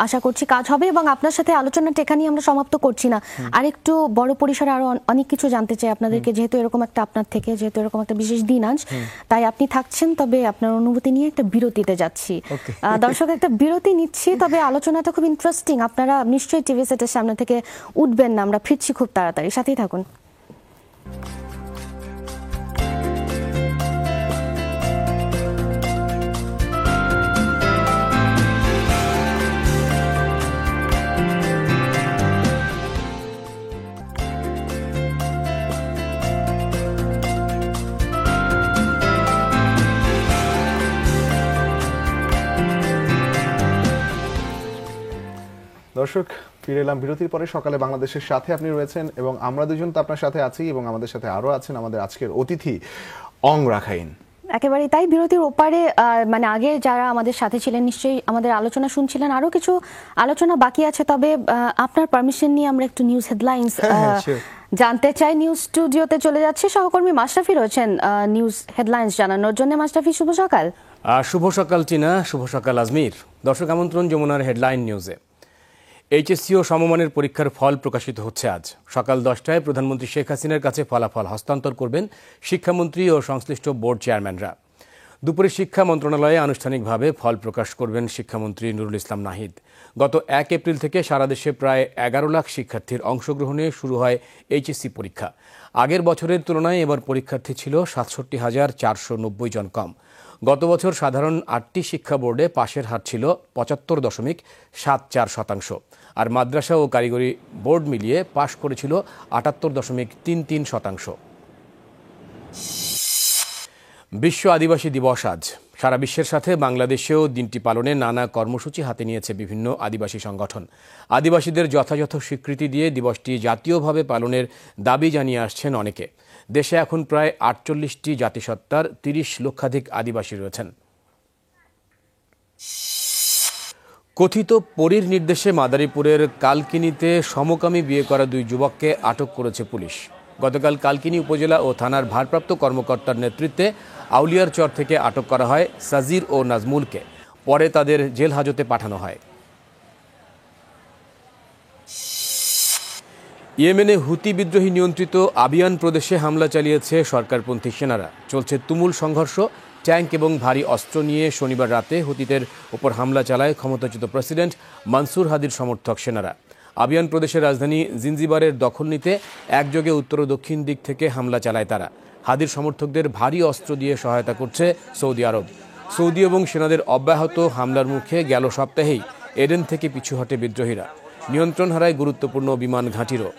আশা করছি কাজ হবে এবং আপনার সাথে আলোচনাটা এখানেই আমরা সমাপ্ত করছি না। আরেকটু বড় পরিসরে আরো অনেক কিছু জানতে চাই আপনাদেরকে, যেহেতু এরকম একটা আপনার থেকে যেহেতু এরকম একটা বিশেষ দিন আজ, তাই আপনি থাকছেন, তবে আপনার অনুভূতি নিয়ে একটা বিরতিতে যাচ্ছি। দর্শক, একটা বিরতি নিচ্ছি, তবে আলোচনাটা খুব ইন্টারেস্টিং। আপনারা নিশ্চয়ই টিভি সেটের সামনে থেকে উঠবেন না, আমরা ফিরছি খুব তাড়াতাড়ি, সাথেই থাকুন। দর্শক, ফিরে এলাম বিরতির পরে। সকালে বাংলাদেশের সাথে আপনি রয়েছেন এবং আমরা দুজন তো আপনার সাথে আছি, এবং আমাদের সাথে আরো আছেন আমাদের আজকের অতিথি অং রাখাইন। একেবারেই তাই। বিরতির ওপারে মানে আগে যারা আমাদের সাথে ছিলেন নিশ্চয়ই আমাদের আলোচনা শুনছিলেন, আরো কিছু আলোচনা বাকি আছে, তবে আপনার পারমিশন নিয়ে আমরা একটু নিউজ হেডলাইন্স জানতে চাই। নিউজ স্টুডিওতে চলে যাচ্ছে, সহকর্মী মাশরাফি রয়েছেন নিউজ হেডলাইন্স জানানোর জন্য। মাশরাফি, শুভ সকাল। শুভ সকাল টিনা, শুভ সকাল আজমির। দর্শক, আমন্ত্রণ যমুনার হেডলাইন নিউজে। এইচএসসি ও সমমানের পরীক্ষার ফল প্রকাশিত হচ্ছে আজ সকাল 10টায়। প্রধানমন্ত্রী শেখ হাসিনার কাছে ফলাফল হস্তান্তর করবেন শিক্ষামন্ত্রী ও সংশ্লিষ্ট বোর্ড চেয়ারম্যানরা। দুপুরে শিক্ষা মন্ত্রণালয়ে আনুষ্ঠানিকভাবে ফল প্রকাশ করবেন শিক্ষামন্ত্রী নুরুল ইসলাম নাহিদ। গত 1 এপ্রিল থেকে সারা দেশে প্রায় 11 লাখ শিক্ষার্থীর অংশগ্রহণে শুরু হয় এইচএসসি পরীক্ষা। আগের বছরের তুলনায় এবার পরীক্ষার্থী ছিল ৬৭,৪৯০ জন কম। গত বছর সাধারণ 8টি শিক্ষা বোর্ডে পাশের হার ছিল ৭৫.৭৪%, আর মাদ্রাসা ও কারিগরি বোর্ড মিলিয়ে পাশ করেছিল ৭৮.33%। বিশ্ব আদিবাসী দিবস আজ। সারা বিশ্বের সাথে বাংলাদেশেও দিনটি পালনে নানা কর্মসূচি হাতে নিয়েছে বিভিন্ন আদিবাসী সংগঠন। আদিবাসীদের যথাযথ স্বীকৃতি দিয়ে দিবসটি জাতীয়ভাবে পালনের দাবি জানিয়ে আসছেন অনেকে। দেশে এখন প্রায় 48টি জাতিসত্তার 30 লক্ষাধিক আদিবাসী রয়েছেন। কথিত পরীর নির্দেশে মাদারীপুরের কালকিনিতে সমকামী বিয়ে করা 2 যুবককে আটক করেছে পুলিশ। গতকাল কালকিনি উপজেলা ও থানার ভারপ্রাপ্ত কর্মকর্তার নেতৃত্বে আউলিয়ারচর থেকে আটক করা হয় সাজির ও নাজমুলকে। পরে তাদের জেল হাজতে পাঠানো হয়। ইয়েমেনে হুতি বিদ্রোহী নিয়ন্ত্রিত আবিয়ান প্রদেশে হামলা চালিয়েছে সরকারপন্থী সেনারা। চলছে তুমুল সংঘর্ষ। ট্যাঙ্ক এবং ভারী অস্ত্র নিয়ে শনিবার রাতে হুতিদের ওপর হামলা চালায় ক্ষমতাচ্যুত প্রেসিডেন্ট মানসুর হাদির সমর্থক সেনারা। আবিয়ান প্রদেশের রাজধানী জিনজিবারের দখল নিতে একযোগে উত্তর ও দক্ষিণ দিক থেকে হামলা চালায় তারা। হাদির সমর্থকদের ভারী অস্ত্র দিয়ে সহায়তা করছে সৌদি আরব। সৌদি এবং সেনাদের অব্যাহত হামলার মুখে গেল সপ্তাহেই এডেন থেকে পিছু হটে বিদ্রোহীরা। নিয়ন্ত্রণ হারায় গুরুত্বপূর্ণ বিমান ঘাঁটিরও।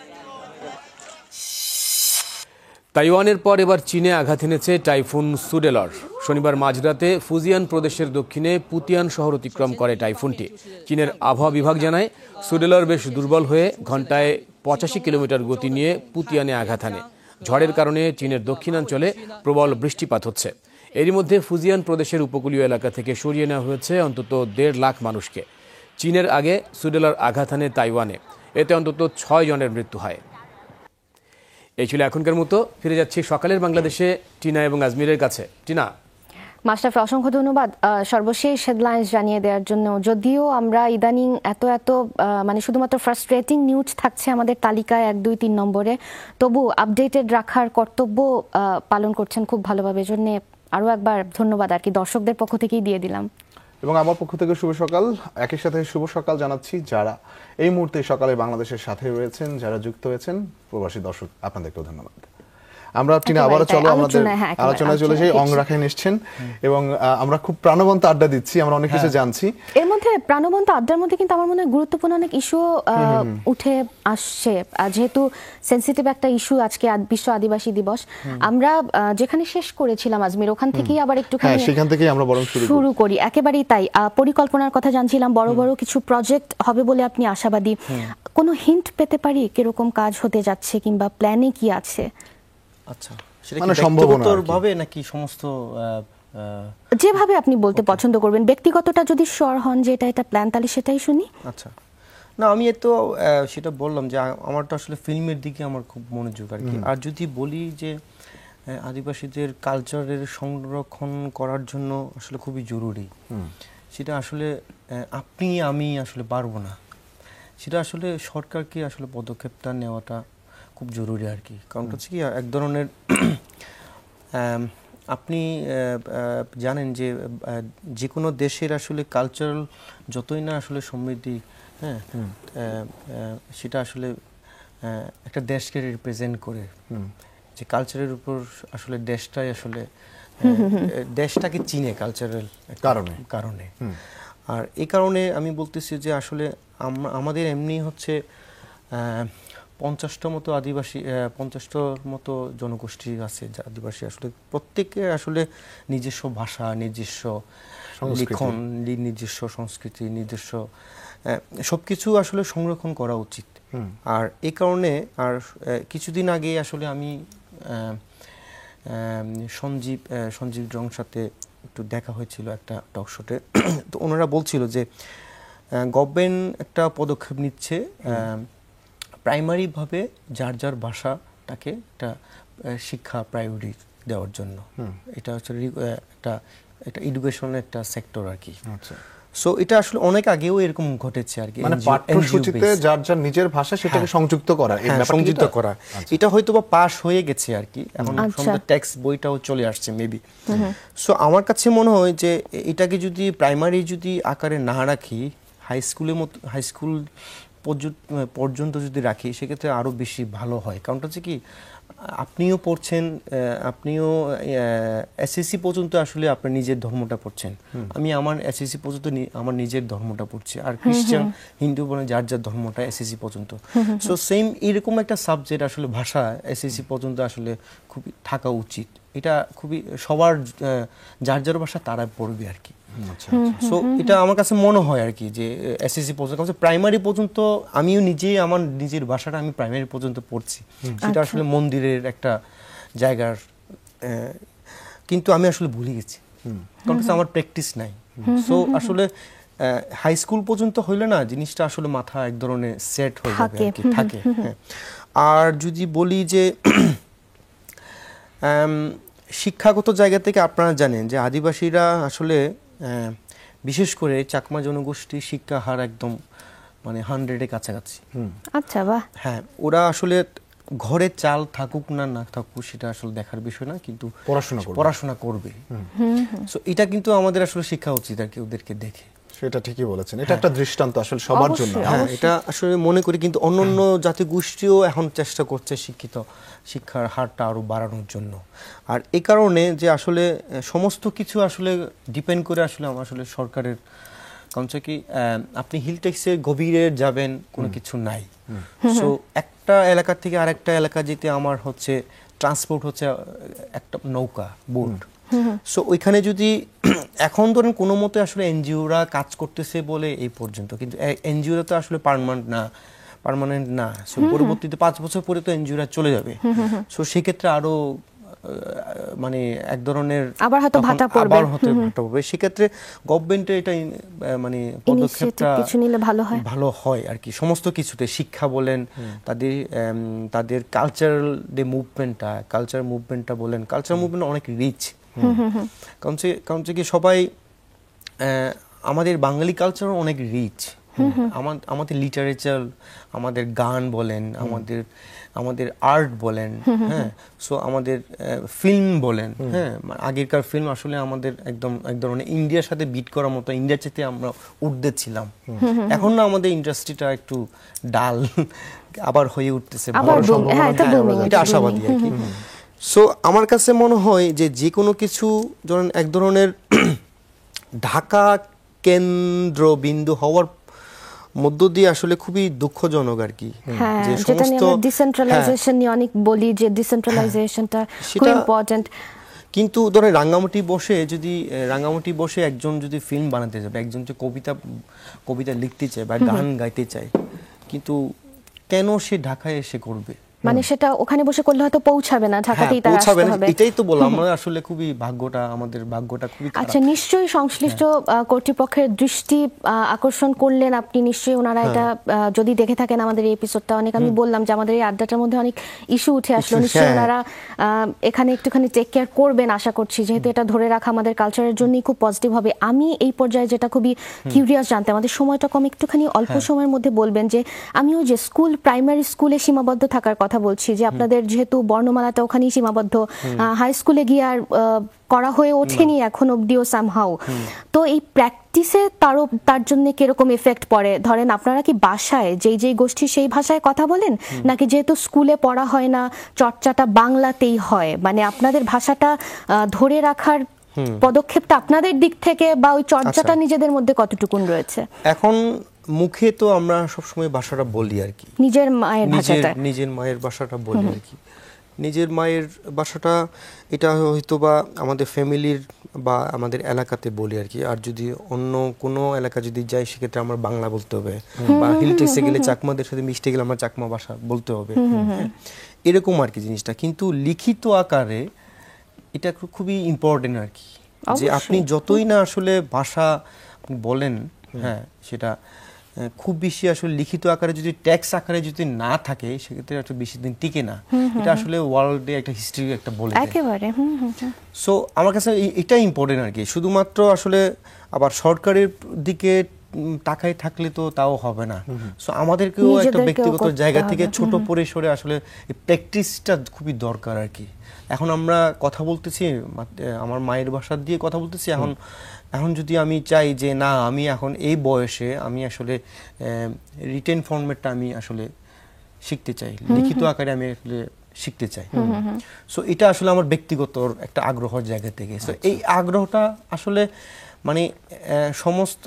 তাইওয়ানের পর এবার চীনে আঘাত এনেছে টাইফুন সুডেলর। শনিবার মাঝরাতে ফুজিয়ান প্রদেশের দক্ষিণে পুতিয়ান শহর অতিক্রম করে টাইফুনটি। চীনের আবহাওয়া বিভাগ জানায়, সুডেলর বেশ দুর্বল হয়ে ঘন্টায় 85 কিলোমিটার গতি নিয়ে পুতিয়ানে আঘাত হানে। ঝড়ের কারণে চীনের দক্ষিণাঞ্চলে প্রবল বৃষ্টিপাত হচ্ছে। এরই মধ্যে ফুজিয়ান প্রদেশের উপকূলীয় এলাকা থেকে সরিয়ে নেওয়া হয়েছে অন্তত 1.5 লাখ মানুষকে। চীনের আগে সুডেলর আঘাত হানে তাইওয়ানে। এতে অন্তত 6 জনের মৃত্যু হয়। এই ছিল এখনকার মতো। ফিরে যাচ্ছি সকালের বাংলাদেশে টিনা এবং আজমিরের কাছে। টিনা। মাশরাফি, অসংখ্য ধন্যবাদ সর্বশেষ হেডলাইন্স জানিয়ে দেওয়ার জন্য। যদিও আমরা ইদানিং এত মানে শুধুমাত্র ফ্রাস্ট্রেটিং নিউজ থাকছে আমাদের তালিকায় 1, 2, 3 নম্বরে, তবু আপডেটেড রাখার কর্তব্য পালন করছেন খুব ভালোভাবে। জন্য আরও একবার ধন্যবাদ আর কি দর্শকদের পক্ষ থেকেই দিয়ে দিলাম। এবং আমার পক্ষ থেকে শুভ সকাল। একই সাথে শুভ সকাল জানাচ্ছি যারা এই মুহূর্তে সকালে বাংলাদেশের সাথে রয়েছেন, যারা যুক্ত হয়েছেন, প্রবাসী দর্শক, আপনাদেরকেও ধন্যবাদ। আমরা টিনা আবারও চলো আমাদের আলোচনায় চলে যাই। অং রাখাইন এসেছেন এবং আমরা খুব প্রাণবন্ত আড্ডা দিচ্ছি, আমরা অনেক কিছু জানছি। এর মধ্যে প্রাণবন্ত আড্ডার মধ্যে কিন্তু আমার মনে হয় গুরুত্বপূর্ণ অনেক ইস্যু উঠে আসছে, যেহেতু সেনসিটিভ একটা ইস্যু আজকে বিশ্ব আদিবাসী দিবস। আমরা যেখানে শেষ করেছিলাম আজমির, ওখান থেকেই আবার একটুখানি সেখান থেকেই আমরা বরং শুরু করি। একেবারেই তাই। পরিকল্পনার কথা জানছিলাম, বড় বড় কিছু প্রজেক্ট হবে বলে আপনি আশাবাদী। কোনো হিন্ট পেতে পারি কিরকম কাজ হতে যাচ্ছে কিংবা প্ল্যানে কি আছে? আচ্ছা, সেটা কি ব্যক্তিগতভাবে নাকি সমস্ত? যেভাবে আপনি বলতে পছন্দ করবেন। ব্যক্তিগতটা যদি শিওর হন যে এটা প্ল্যান, তাহলে সেটাই শুনি। আচ্ছা, না আমি তো সেটা বললাম যে আমারটা আসলে ফিল্মের দিকে আমার খুব মনোযোগ আর কি। আর যদি বলি যে আদিবাসীদের কালচারের সংরক্ষণ করার জন্য আসলে খুবই জরুরি। সেটা আসলে আমি আসলে পারবো না, সেটা আসলে সরকারকে আসলে পদক্ষেপটা নেওয়াটা খুব জরুরি আর কি। কারণ হচ্ছে কি এক ধরনের আপনি জানেন যে যে কোনো দেশের আসলে কালচারাল যতই না আসলে সমৃদ্ধি, হ্যাঁ, সেটা আসলে একটা দেশকে রিপ্রেজেন্ট করে, যে কালচারের উপর আসলে দেশটাই আসলে দেশটাকে চিনে কালচারাল কারণে। আর এই কারণে আমি বলতেছি যে আসলে আমাদের এমনি হচ্ছে 50টা মতো আদিবাসী, 50টার মতো জনগোষ্ঠী আছে আদিবাসী, আসলে প্রত্যেকে আসলে নিজস্ব ভাষা, নিজস্ব লিখন, নিজস্ব সংস্কৃতি, নিজস্ব সবকিছু আসলে সংরক্ষণ করা উচিত। আর এই কারণে আর কিছুদিন আগে আসলে আমি সঞ্জীব রং সাথে একটু দেখা হয়েছিল একটা টক শোতে। তো ওনারা বলছিল যে গভর্নমেন্ট একটা পদক্ষেপ নিচ্ছে প্রাইমারিভাবে যার যার ভাষাটাকে একটা শিক্ষা প্রায়োরিটি দেওয়ার জন্য। এটা হচ্ছে একটা এডুকেশনের একটা সেক্টর আর কি। সো এটা আসলে অনেক আগেও এরকম ঘটেছে আর কি, মানে পাঠ্যসূচিতে যার যার নিজের ভাষা সেটাকে সংযুক্ত করা, এটা হয়তো বা পাস হয়ে গেছে আর কি, এখন টেক্সট বইটাও চলে আসছে মেবি। সো আমার কাছে মনে হয় যে এটাকে যদি প্রাইমারি যদি আকারে না রাখি, হাই স্কুল পর্যন্ত যদি রাখি, সেক্ষেত্রে আরো বেশি ভালো হয়। কারণটা হচ্ছে কি আপনিও পড়ছেন, আপনিও এসএসসি পর্যন্ত আসলে আপনার নিজের ধর্মটা পড়ছেন, আমি আমার এসএসসি পর্যন্ত আমার নিজের ধর্মটা পড়ছি, আর খ্রিস্টান হিন্দু বলে যার যার ধর্মটা এসএসসি পর্যন্ত। সো সেম এরকম একটা সাবজেক্ট আসলে ভাষা এসএসসি পর্যন্ত আসলে খুবই থাকা উচিত। এটা খুবই সবার যার যার ভাষা তারা পড়বে আর কি। সো এটা আমার কাছে মনে হয় আর কি যে এসএসসি পর্যন্ত, প্রাইমারি পর্যন্ত আমিও নিজেই আমার নিজের ভাষাটা আমি প্রাইমারি পর্যন্ত পড়ছি, সেটা আসলে মন্দিরের একটা জায়গার, কিন্তু আমি আসলে ভুলে গেছি কারণ আমার প্র্যাকটিস নাই। সো আসলে হাই স্কুল পর্যন্ত হইলে না জিনিসটা আসলে মাথা এক ধরনের সেট হয়ে যাবে আর কি, থাকে। আর যদি বলি যে শিক্ষাগত জায়গা থেকে আপনারা জানেন যে আদিবাসীরা আসলে বিশেষ করে চাকমা জনগোষ্ঠী শিক্ষা হার একদম মানে 100-এর কাছাকাছি। আচ্ছা, বাহ। হ্যাঁ, ওরা আসলে ঘরে চাল থাকুক না থাকুক সেটা আসলে দেখার বিষয় না, কিন্তু পড়াশোনা করবে। সো এটা কিন্তু আমাদের আসলে শিক্ষা উচিত আর কি ওদেরকে দেখে। সেটা ঠিকই বলেছেন, এটা একটা দৃষ্টান্ত আসলে সবার জন্য। হ্যাঁ, এটা আসলে মনে করি, কিন্তু অন্যান্য জাতিগোষ্ঠীও এখন চেষ্টা করছে শিক্ষার হারটা আরো বাড়ানোর জন্য। আর এই কারণে যে আসলে সমস্ত কিছু আসলে ডিপেন্ড করে আসলে আমার আসলে সরকারের, কারণ কি আপনি হিল টেক্সে গভীরে যাবেন কোনো কিছু নাই। সো একটা এলাকা থেকে আরেকটা এলাকা যেতে আমার হচ্ছে ট্রান্সপোর্ট হচ্ছে একটা নৌকা, বোট। সো ওইখানে যদি এখন ধরেন কোনো মতে আসলে এনজিওরা কাজ করতেছে বলে এই পর্যন্ত, কিন্তু এনজিওরা তো আসলে পার্মানেন্ট না। সো পরবর্তীতে 5 বছর পরে তো এনজিওরা চলে যাবে। সো সেক্ষেত্রে আরো মানে এক ধরনের আবার হয়তো ভাটা পড়বে। সেক্ষেত্রে গভর্নমেন্টের এটা মানে পদক্ষেপটা কিছু নিলে ভালো হয় আর কি। সমস্ত কিছুতে শিক্ষা বলেন, তাদের কালচারাল মুভমেন্টটা বলেন, কালচারাল মুভমেন্ট অনেক রিচ। কারণ কি সবাই আমাদের বাঙালি কালচার অনেক রিচ, আমাদের লিটারেচার, আমাদের গান বলেন, আমাদের আর্ট বলেন, হ্যাঁ, সো আমাদের ফিল্ম বলেন, হ্যাঁ, আগেরকার ফিল্ম আসলে আমাদের একদম এক ধরনের ইন্ডিয়ার সাথে বিট করার মতো, ইন্ডিয়ার চেয়ে আমরা ঊর্ধ্বে ছিলাম। এখন না আমাদের ইন্ডাস্ট্রিটা একটু ডাল আবার হয়ে উঠতেছে, এটা আশাবাদী আর কি। সো আমার কাছে মনে হয় যে কোনো কিছু ধরেন এক ধরনের ঢাকা কেন্দ্রবিন্দু হওয়ার মধ্য দিয়ে আসলে খুবই দুঃখজনক আর কি। যে সমস্ত ডিসেন্ট্রালাইজেশন নিয়ে অনেক বলি যে ডিসেন্ট্রালাইজেশনটা খুব ইম্পর্টেন্ট, কিন্তু ধরেন রাঙ্গামাটি বসে একজন যদি ফিল্ম বানাতে যাবে, একজন যে কবিতা লিখতে চায় বা গান গাইতে চায়, কিন্তু কেন সে ঢাকায় এসে করবে? মানে সেটা ওখানে বসে করলে হয়তো পৌঁছাবে না, ঢাকাতেই তার আসতে হবে। এটাই তো বললাম, আমরা আসলে খুবই আমাদের ভাগ্যটা খুবই খারাপ। আচ্ছা, নিশ্চয়ই সংশ্লিষ্ট কর্তৃপক্ষের দৃষ্টি আকর্ষণ করলেন আপনি, নিশ্চয়ই ওনারা এটা যদি দেখে থাকেন আমাদের এই এপিসোডটা, অনেক আমি বললাম যে আমাদের এই আড্ডাটার মধ্যে অনেক ইস্যু উঠে আসলো, নিশ্চয়ই ওনারা এখানে একটুখানি টেক কেয়ার করবেন আশা করছি, যেহেতু এটা ধরে রাখা আমাদের কালচারের জন্যই খুব পজিটিভ হবে। আমি এই পর্যায়ে যেটা খুবই কিউরিয়াস জানতে, আমাদের সময়টা কম, একটুখানি অল্প সময়ের মধ্যে বলবেন যে আমিও যে প্রাইমারি স্কুলে সীমাবদ্ধ থাকার কথা বলছি, যে আপনাদের যেহেতু বর্ণমালাটা ওখানেই সীমাবদ্ধ, হাই স্কুলে গিয়ে আর করা হয়ে ওঠেনি এখন অব্দিও সামহাউ, তো এই প্র্যাকটিসে তার জন্য কিরকম এফেক্ট পড়ে? ধরেন আপনারা কি বাসায় যেই গোষ্ঠী সেই ভাষায় কথা বলেন, নাকি যেহেতু স্কুলে পড়া হয় না চর্চাটা বাংলাতেই হয়, মানে আপনাদের ভাষাটা ধরে রাখার পদক্ষেপটা আপনাদের দিক থেকে বা ওই চর্চাটা নিজেদের মধ্যে কতটুকুন রয়েছে? এখন মুখে তো আমরা সবসময় ভাষাটা বলি আর কি, নিজের মায়ের ভাষাটা, নিজের মায়ের ভাষাটা বলি আর কি। নিজের মায়ের ভাষাটা এটা হয়তো বা আমাদের ফ্যামিলির বা আমাদের এলাকাতে বলি আর কি। আর যদি অন্য কোনো এলাকা যদি যাই সেক্ষেত্রে আমার বাংলা বলতে হবে, বা হিলটেক্সে গেলে চাকমাদের সাথে মিশতে গেলে আমার চাকমা ভাষা বলতে হবে, এরকম আর কি জিনিসটা। কিন্তু লিখিত আকারে এটা খুবই ইম্পর্টেন্ট আর কি, যে আপনি যতই না আসলে ভাষা বলেন, হ্যাঁ, সেটা খুব বেশি আসলে লিখিত আকারে যদি টেক্সট আকারে যদি না থাকে সেক্ষেত্রে একটু বেশি দিন টিকে না। এটা আসলে ওয়ার্ল্ডে একটা হিস্ট্রি একটা বলে একেবারে। সো আমার কাছে এটা ইম্পর্টেন্ট আর কি। শুধুমাত্র আসলে আবার সরকারের দিকে তাকায় থাকলে তো তাও হবে না। সো আমাদেরকেও একটা ব্যক্তিগত জায়গা থেকে ছোট পরিসরে আসলে প্র্যাকটিসটা খুবই দরকার আর কি। এখন আমরা কথা বলতেছি, আমার মায়ের ভাষা দিয়ে কথা বলতেছি, এখন যদি আমি চাই যে না, আমি এখন এই বয়সে আমি আসলে রিটেন ফরম্যাটটা আমি আসলে শিখতে চাই, লিখিত আকারে আমি আসলে শিখতে চাই। সো এটা আসলে আমার ব্যক্তিগত একটা আগ্রহের জায়গা থেকে। সো এই আগ্রহটা আসলে মানে সমস্ত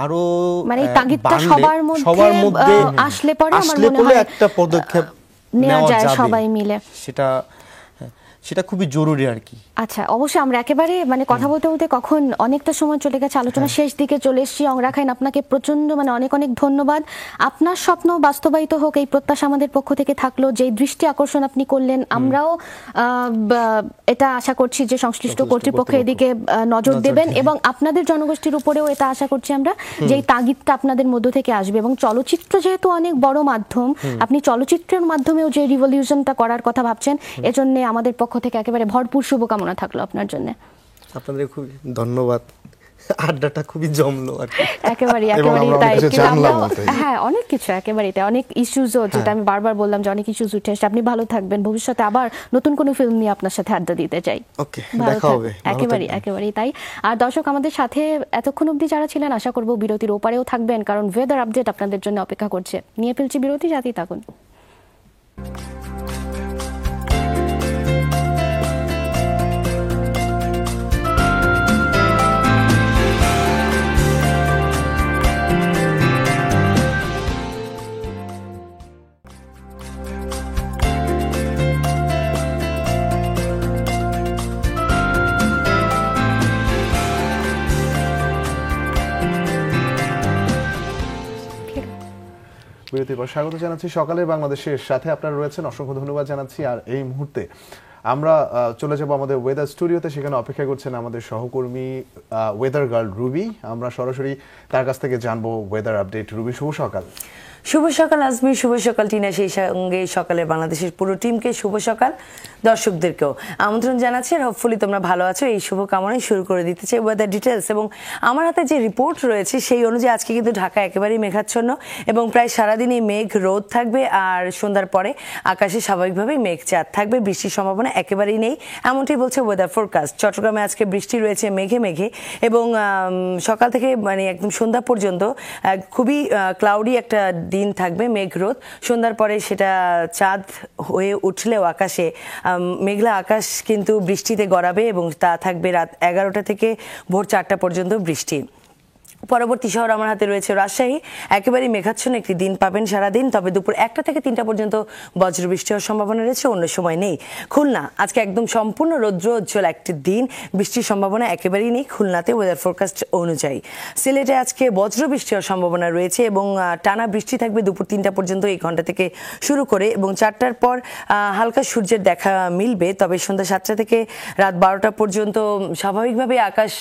আরো মানে তাগিদটা সবার মধ্যে আসলে পরে আমার মনে হয় একটা পদক্ষেপ নেওয়া যায় সবাই মিলে, সেটা খুবই জরুরি আর কি। আচ্ছা, অবশ্যই আমরা একেবারে মানে কথা বলতে বলতে কখন অনেকটা সময় চলে গেছে, আলোচনা শেষ দিকে চলে এসেছি। অংরা খান, আপনাকে প্রচন্ড মানে অনেক ধন্যবাদ। আপনার স্বপ্ন বাস্তবায়িত হোক এই প্রত্যাশা আমাদের পক্ষ থেকে থাকলো। যেই দৃষ্টি আকর্ষণ আপনি করলেন, আমরাও এটা আশা করছি যে সংশ্লিষ্ট কর্তৃপক্ষ এদিকে নজর দেবেন, এবং আপনাদের জনগোষ্ঠীর উপরেও এটা আশা করছি আমরা যে এই তাগিদটা আপনাদের মধ্য থেকে আসবে। এবং চলচ্চিত্র যেহেতু অনেক বড় মাধ্যম, আপনি চলচ্চিত্রের মাধ্যমেও যে রিভলিউশনটা করার কথা ভাবছেন, এজন্য আমাদের পক্ষ থেকে একেবারে ভরপুর শুভকামনা থাকলো আপনার জন্য। আপনাদের খুব ধন্যবাদ, আড্ডাটা খুবই জমলো আর কি। একেবারে তাই, হ্যাঁ, অনেক কিছু একেবারেই তাই, অনেক ইস্যুজও, যেটা আমি বারবার বললাম যে অনেক ইস্যুজ উঠে আসছে। আপনি ভালো থাকবেন, ভবিষ্যতে আবার নতুন কোনো ফিল্ম নিয়ে আপনার সাথে আড্ডা দিতে চাই। ওকে, দেখা হবে। একেবারেই তাই। আর দর্শক, আমাদের সাথে এতক্ষণ অবধি যারা ছিলেন, আশা করব বিরতির ওপারেও থাকবেন, কারণ ওয়েদার আপডেট আপনাদের জন্য অপেক্ষা করছে। নিয়ে ফেলছি বিরতি, সাথেই থাকুন। বিরতির পর স্বাগত জানাচ্ছি সকালের বাংলাদেশের সাথে, আপনারা রয়েছেন, অসংখ্য ধন্যবাদ জানাচ্ছি। আর এই মুহূর্তে আমরা চলে যাব আমাদের ওয়েদার স্টুডিওতে, সেখানে অপেক্ষা করছেন আমাদের সহকর্মী ওয়েদার গার্ল রুবি। আমরা সরাসরি তার কাছ থেকে জানবো ওয়েদার আপডেট। রুবি, শুভ সকাল। শুভ সকাল আজমি, শুভ সকাল টিনা, সেই সঙ্গে সকালে বাংলাদেশের পুরো টিমকে শুভ সকাল, দর্শকদেরকেও আমন্ত্রণ জানাচ্ছি। আর হোপফুলি তোমরা ভালো আছো, এই শুভকামনায় শুরু করে দিতে চাই ওয়েদার ডিটেলস। এবং আমার হাতে যে রিপোর্ট রয়েছে সেই অনুযায়ী আজকে কিন্তু ঢাকা একেবারেই মেঘাচ্ছন্ন, এবং প্রায় সারাদিনই মেঘ রোদ থাকবে। আর সন্ধ্যার পরে আকাশে স্বাভাবিকভাবেই মেঘ চাঁদ থাকবে, বৃষ্টির সম্ভাবনা একেবারেই নেই, এমনটাই বলছে ওয়েদার ফোরকাস্ট। চট্টগ্রামে আজকে বৃষ্টি রয়েছে মেঘে মেঘে, এবং সকাল থেকে মানে একদম সন্ধ্যা পর্যন্ত খুবই ক্লাউডি একটা দিন থাকবে, মেঘরোদ। সন্ধ্যার পরে সেটা চাঁদ হয়ে উঠলেও আকাশে মেঘলা আকাশ কিন্তু বৃষ্টিতে গড়াবে, এবং তা থাকবে রাত 11টা থেকে ভোর 4টা পর্যন্ত বৃষ্টি। পরবর্তী শহর আমার হাতে রয়েছে রাজশাহী। একেবারে মেঘাচ্ছন্ন একটি দিন পাবেন সারাদিন, তবে দুপুর 1টা থেকে 3টা পর্যন্ত বজ্রবৃষ্টি হওয়ার সম্ভাবনা রয়েছে, অন্য সময় নেই। খুলনা আজকে একদম সম্পূর্ণ রৌদ্রোজ্জ্বল একটি দিন, বৃষ্টির সম্ভাবনা একেবারেই নেই খুলনাতে ওয়েদার ফোরকাস্ট অনুযায়ী। সিলেটে আজকে বজ্রবৃষ্টি হওয়ার সম্ভাবনা রয়েছে এবং টানা বৃষ্টি থাকবে দুপুর 3টা পর্যন্ত এই ঘন্টা থেকে শুরু করে, এবং 4টার পর হালকা সূর্যের দেখা মিলবে, তবে সন্ধ্যা 7টা থেকে রাত 12টা পর্যন্ত স্বাভাবিকভাবে আকাশ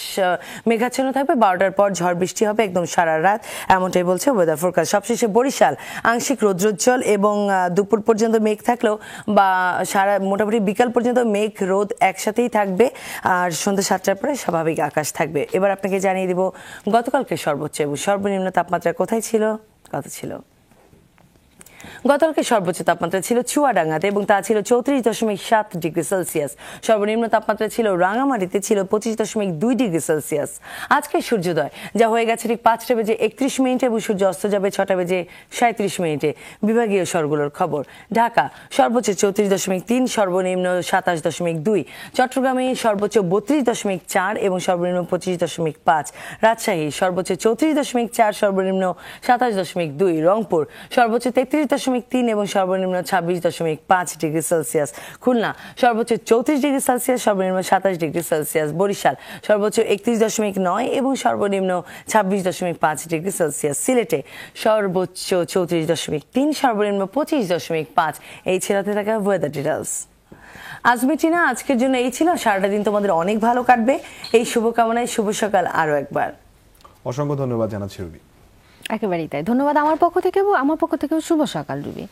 মেঘাচ্ছন্ন থাকবে। 12টার পর ঝড় বৃষ্টি হবে একদম সারা রাত, এমনটাই বলছে ওয়েদার ফোরকাস্ট। সবশেষে বরিশাল আংশিক রৌদ্রোজ্জ্বল এবং দুপুর পর্যন্ত মেঘ থাকলেও বা সারা মোটামুটি বিকাল পর্যন্ত মেঘ রোদ একসাথেই থাকবে, আর সন্ধ্যা 7টার পরে স্বাভাবিক আকাশ থাকবে। এবার আপনাকে জানিয়ে দিব গতকালকে সর্বোচ্চ এবং সর্বনিম্ন তাপমাত্রা কোথায় ছিল, কত ছিল। গতকালকে সর্বোচ্চ তাপমাত্রা ছিল চুয়াডাঙ্গাতে এবং তা ছিল 34.7 ডিগ্রি সেলসিয়াস। সর্বনিম্ন তাপমাত্রা ছিল রাঙামাটিতে, ছিল 25.2 ডিগ্রি সেলসিয়াস। আজকে সূর্যোদয় যা হয়ে গেছে ঠিক 5টা বেজে 31 মিনিটে এবং সূর্য অস্ত যাবে 6টা বেজে 37 মিনিটে। বিভাগীয় শহরগুলোর খবর। ঢাকা সর্বোচ্চ 34.3, সর্বনিম্ন 27.2। চট্টগ্রামে সর্বোচ্চ 32.4 এবং সর্বনিম্ন 25.5। রাজশাহী সর্বোচ্চ 34.4, সর্বনিম্ন 27.2। রংপুর সর্বোচ্চ 33.3 এবং সর্বনিম্ন 26.5 ডিগ্রি সেলসিয়াস। খুলনা সর্বোচ্চ 34 ডিগ্রি সেলসিয়াস, সর্বনিম্ন 27 ডিগ্রি সেলসিয়াস। বরিশাল সর্বোচ্চ 31.9 এবং সর্বনিম্ন 26.5 ডিগ্রি সেলসিয়াস। সিলেটে সর্বোচ্চ 34.3, সর্বনিম্ন 25.5। এই ছিল হাতে থাকা ওয়েদার ডিটেলস। আজমিটিনা আজকের জন্য এই ছিল। সারাটা দিন তোমাদের অনেক ভালো কাটবে এই শুভকামনায় শুভ সকাল আরো একবার। অসংখ্য ধন্যবাদ জানাচ্ছি রুবি। একেবারেই তাই, ধন্যবাদ আমার পক্ষ থেকেও শুভ সকাল রুবি।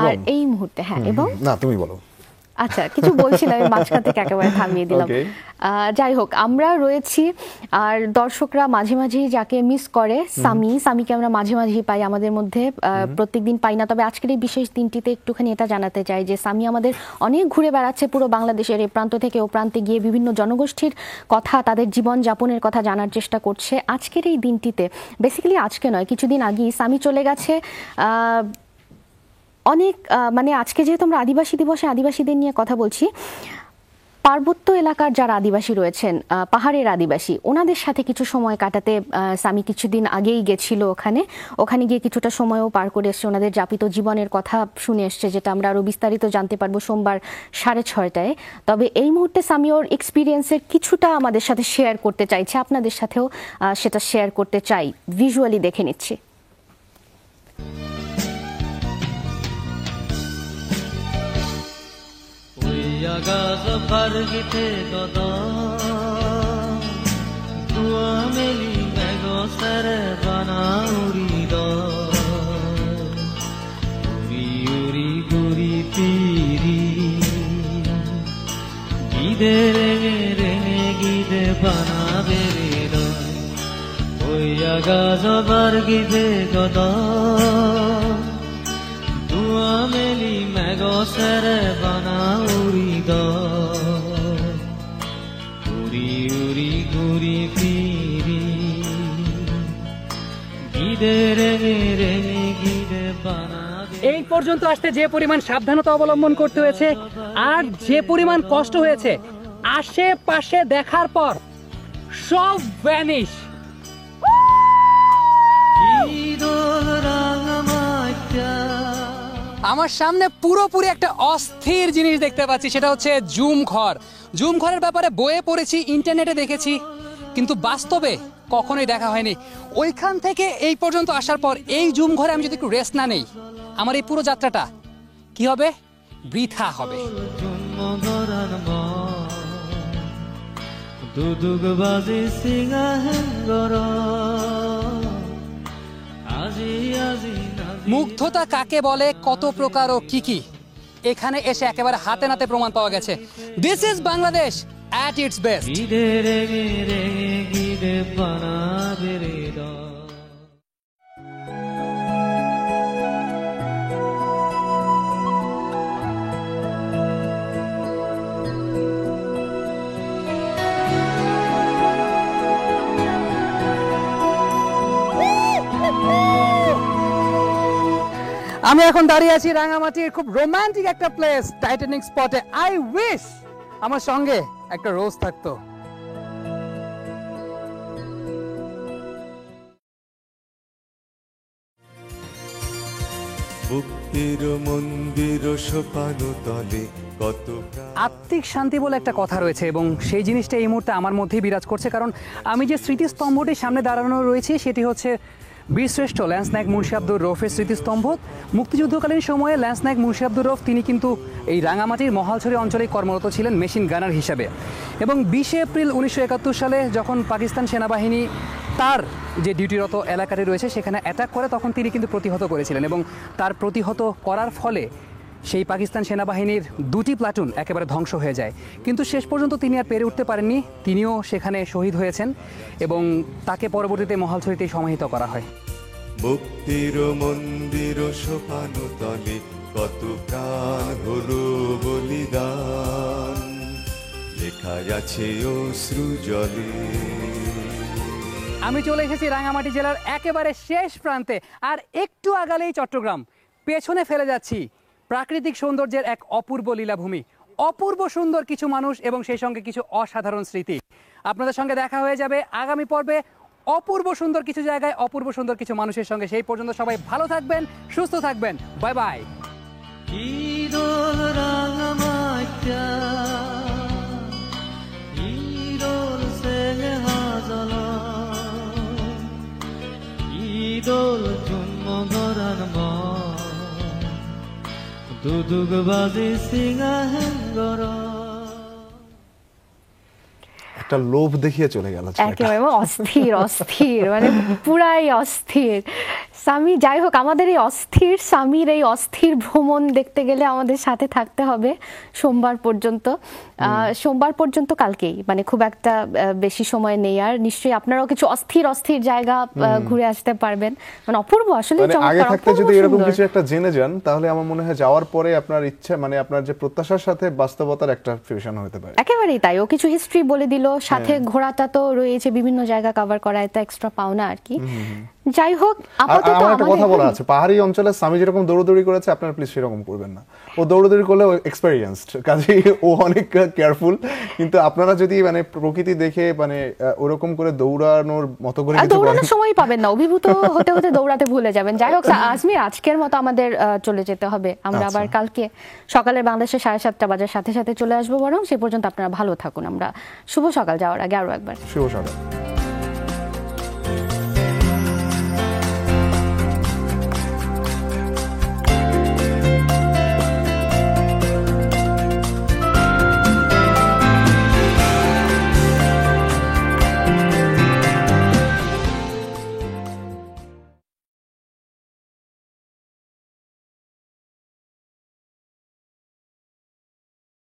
আর এই মুহূর্তে এবং না তুমি বলো। আচ্ছা, কিছু বলছিলাম মাঝখান থেকে একেবারে থামিয়ে দিলাম। যাই হোক, আমরা রয়েছি আর দর্শকরা মাঝে মাঝেই যাকে মিস করে, সামিকে আমরা মাঝে মাঝেই পাই আমাদের মধ্যে, প্রত্যেকদিন পাই না। তবে আজকের এই বিশেষ দিনটিতে একটুখানি এটা জানাতে চাই যে সামি আমাদের অনেক ঘুরে বেড়াচ্ছে পুরো বাংলাদেশের এ প্রান্ত থেকে ও প্রান্তে গিয়ে বিভিন্ন জনগোষ্ঠীর কথা, তাদের জীবন যাপনের কথা জানার চেষ্টা করছে। আজকের এই দিনটিতে, বেসিক্যালি আজকে নয়, কিছুদিন আগেই সামি চলে গেছে অনেক, মানে আজকে যেহেতু আমরা আদিবাসী দিবসে আদিবাসীদের নিয়ে কথা বলছি, পার্বত্য এলাকার যারা আদিবাসী রয়েছেন, পাহাড়ের আদিবাসী, ওনাদের সাথে কিছু সময় কাটাতে সামি কিছুদিন আগেই গেছিল ওখানে গিয়ে কিছুটা সময়ও পার করে এসছে, ওনাদের যাপিত জীবনের কথা শুনে এসছে, যেটা আমরা আরও বিস্তারিত জানতে পারবো সোমবার 6:30টায়। তবে এই মুহূর্তে সামি ওর এক্সপিরিয়েন্সের কিছুটা আমাদের সাথে শেয়ার করতে চাইছে, আপনাদের সাথেও সেটা শেয়ার করতে চাই। ভিজুয়ালি দেখে নিচ্ছি। Gaza pargite goda tua meli mego sare banauri do uri uri guri piri gide re gide banabe do oya gaza pargite goda tua meli mego sare banauri উড়ি উড়ি ঘুরি ফিরি গিদে রেঙে রেঙে গিদে বানাবে। এই পর্যন্ত আসতে যে পরিমাণ সাবধানতা অবলম্বন করতে হয়েছে আর যে পরিমাণ কষ্ট হয়েছে, আশেপাশে দেখার পর সব ভ্যানিশ। আমার সামনে পুরোপুরি একটা অস্থির জিনিস দেখতে পাচ্ছি, সেটা হচ্ছে জুম ঘর। জুম ঘরের ব্যাপারে বইয়ে পড়েছি, ইন্টারনেটে দেখেছি, কিন্তু বাস্তবে কখনোই দেখা হয়নি। ওইখান থেকে এই পর্যন্ত আসার পর এই জুম ঘরে আমি যদি একটু রেস্ট না নেই, আমার এই পুরো যাত্রাটা কি হবে? বৃথা হবে। মুগ্ধতা কাকে বলে, কত প্রকার ও কি এখানে এসে একেবারে হাতে নাতে প্রমাণ পাওয়া গেছে। This is Bangladesh at its best. আমি এখন দাঁড়িয়ে আছি রাঙামাটির খুব রোমান্টিক একটা প্লেস, টাইটানিক স্পটে। আই উইশ আমার সঙ্গে একটা রোজ থাকতো। মুক্তির মন্দির সোপান তলে কত আত্মিক শান্তি বলে একটা কথা রয়েছে এবং সেই জিনিসটা এই মুহূর্তে আমার মধ্যেই বিরাজ করছে, কারণ আমি যে স্মৃতিস্তম্ভটির সামনে দাঁড়ানো রয়েছি সেটি হচ্ছে বীরশ্রেষ্ঠ ল্যান্স নায়েক মুন্সি আব্দুর রৌফের স্মৃতিস্তম্ভ। মুক্তিযুদ্ধকালীন সময়ে ল্যান্স নায়েক মুন্সি আব্দুর রৌফ তিনি কিন্তু এই রাঙামাটির মহালছড়ি অঞ্চলে কর্মরত ছিলেন মেশিন গানার হিসাবে, এবং 20 এপ্রিল 1971 সালে যখন পাকিস্তান সেনাবাহিনী তার যে ডিউটিরত এলাকাটি রয়েছে সেখানে অ্যাটাক করে, তখন তিনি কিন্তু প্রতিহত করেছিলেন এবং তার প্রতিহত করার ফলে সেই পাকিস্তান সেনাবাহিনীর 2টি প্লাটুন একেবারে ধ্বংস হয়ে যায়। কিন্তু শেষ পর্যন্ত তিনি আর পেরে উঠতে পারেননি, তিনিও সেখানে শহীদ হয়েছেন এবং তাকে পরবর্তীতে মহালছড়িতে সমাহিত করা হয়। মুক্তির মন্দির সোপান তলে কত প্রাণ হলো বলিদান, লেখা আছে অশ্রু জলে। আমি চলে এসেছি রাঙামাটি জেলার একেবারে শেষ প্রান্তে, আর একটু আগালেই চট্টগ্রাম। পেছনে ফেলে যাচ্ছি প্রাকৃতিক সৌন্দর্যের এক অপূর্ব লীলাভূমি, অপূর্ব সুন্দর কিছু মানুষ এবং সেই সঙ্গে কিছু অসাধারণ স্মৃতি। আপনাদের সঙ্গে দেখা হয়ে যাবে আগামী পর্বে অপূর্ব সুন্দর কিছু জায়গায়, অপূর্ব সুন্দর কিছু মানুষের সঙ্গে। সেই পর্যন্ত সবাই ভালো থাকবেন, সুস্থ থাকবেন, বাই বাই। ঈদুল রাঙামাটিয়া ঈদুল সেহাজলা ঈদুল জন্মগরান মা দুদুগ বাজে সিঙা হেঙ্গরা। একটা লোভ দেখিয়ে চলে গেল একেবারে অস্থির অস্থির, মানে পুরাই অস্থির। সামি, যাই হোক, আমাদের এই অস্থির সামির এই অস্থির ভ্রমণ দেখতে গেলে আমাদের সাথে থাকতে হবে সোমবার পর্যন্ত। সোমবার পর্যন্ত কালকেই, মানে খুব একটা বেশি সময় নেই আর। নিশ্চয়ই আপনারাও কিছু অস্থির অস্থির জায়গা ঘুরে আসতে পারবেন। মানে অপূর্ব, আসলে আগে থাকতে যদি এরকম কিছু একটা জেনে যান তাহলে আমার মনে হয় যাওয়ার পরে আপনার ইচ্ছা, মানে আপনার যে প্রত্যাশার সাথে বাস্তবতার একটা ফিউশন হতে পারে। একেবারেই তাই। ও কিছু হিস্ট্রি বলে দিল, সাথে ঘোরাটা তো রয়েছে, বিভিন্ন জায়গা কভার করা, এটা এক্সট্রা পাওনা আর কি। যাই হোক, আপাতত আমার একটা কথা বলা আছে, পাহাড়ি অঞ্চলে সামি যেরকম দৌড়দৌড়ি করেছে আপনারা প্লিজ সেরকম করবেন না। ও দৌড়দৌড়ি করলে এক্সপেরিয়েন্সড, কাজেই ও অনেক কেয়ারফুল। কিন্তু আপনারা যদি মানে প্রকৃতি দেখে মানে ওরকম করে দৌড়ানোর মতো করে কিছু দৌড়ানোর সময় পাবেন না, অভিভূত হতে হতে দৌড়াতে ভুলে যাবেন। যাই হোক আজমি, আজকের মতো আমাদের চলে যেতে হবে। আমরা আবার কালকে সকালে বাংলাদেশে 7:30 বাজার সাথে সাথে চলে আসবো। বরং সে পর্যন্ত আপনারা ভালো থাকুন। আমরা শুভ সকাল যাওয়ার আগে আরো একবার শুভ সকাল।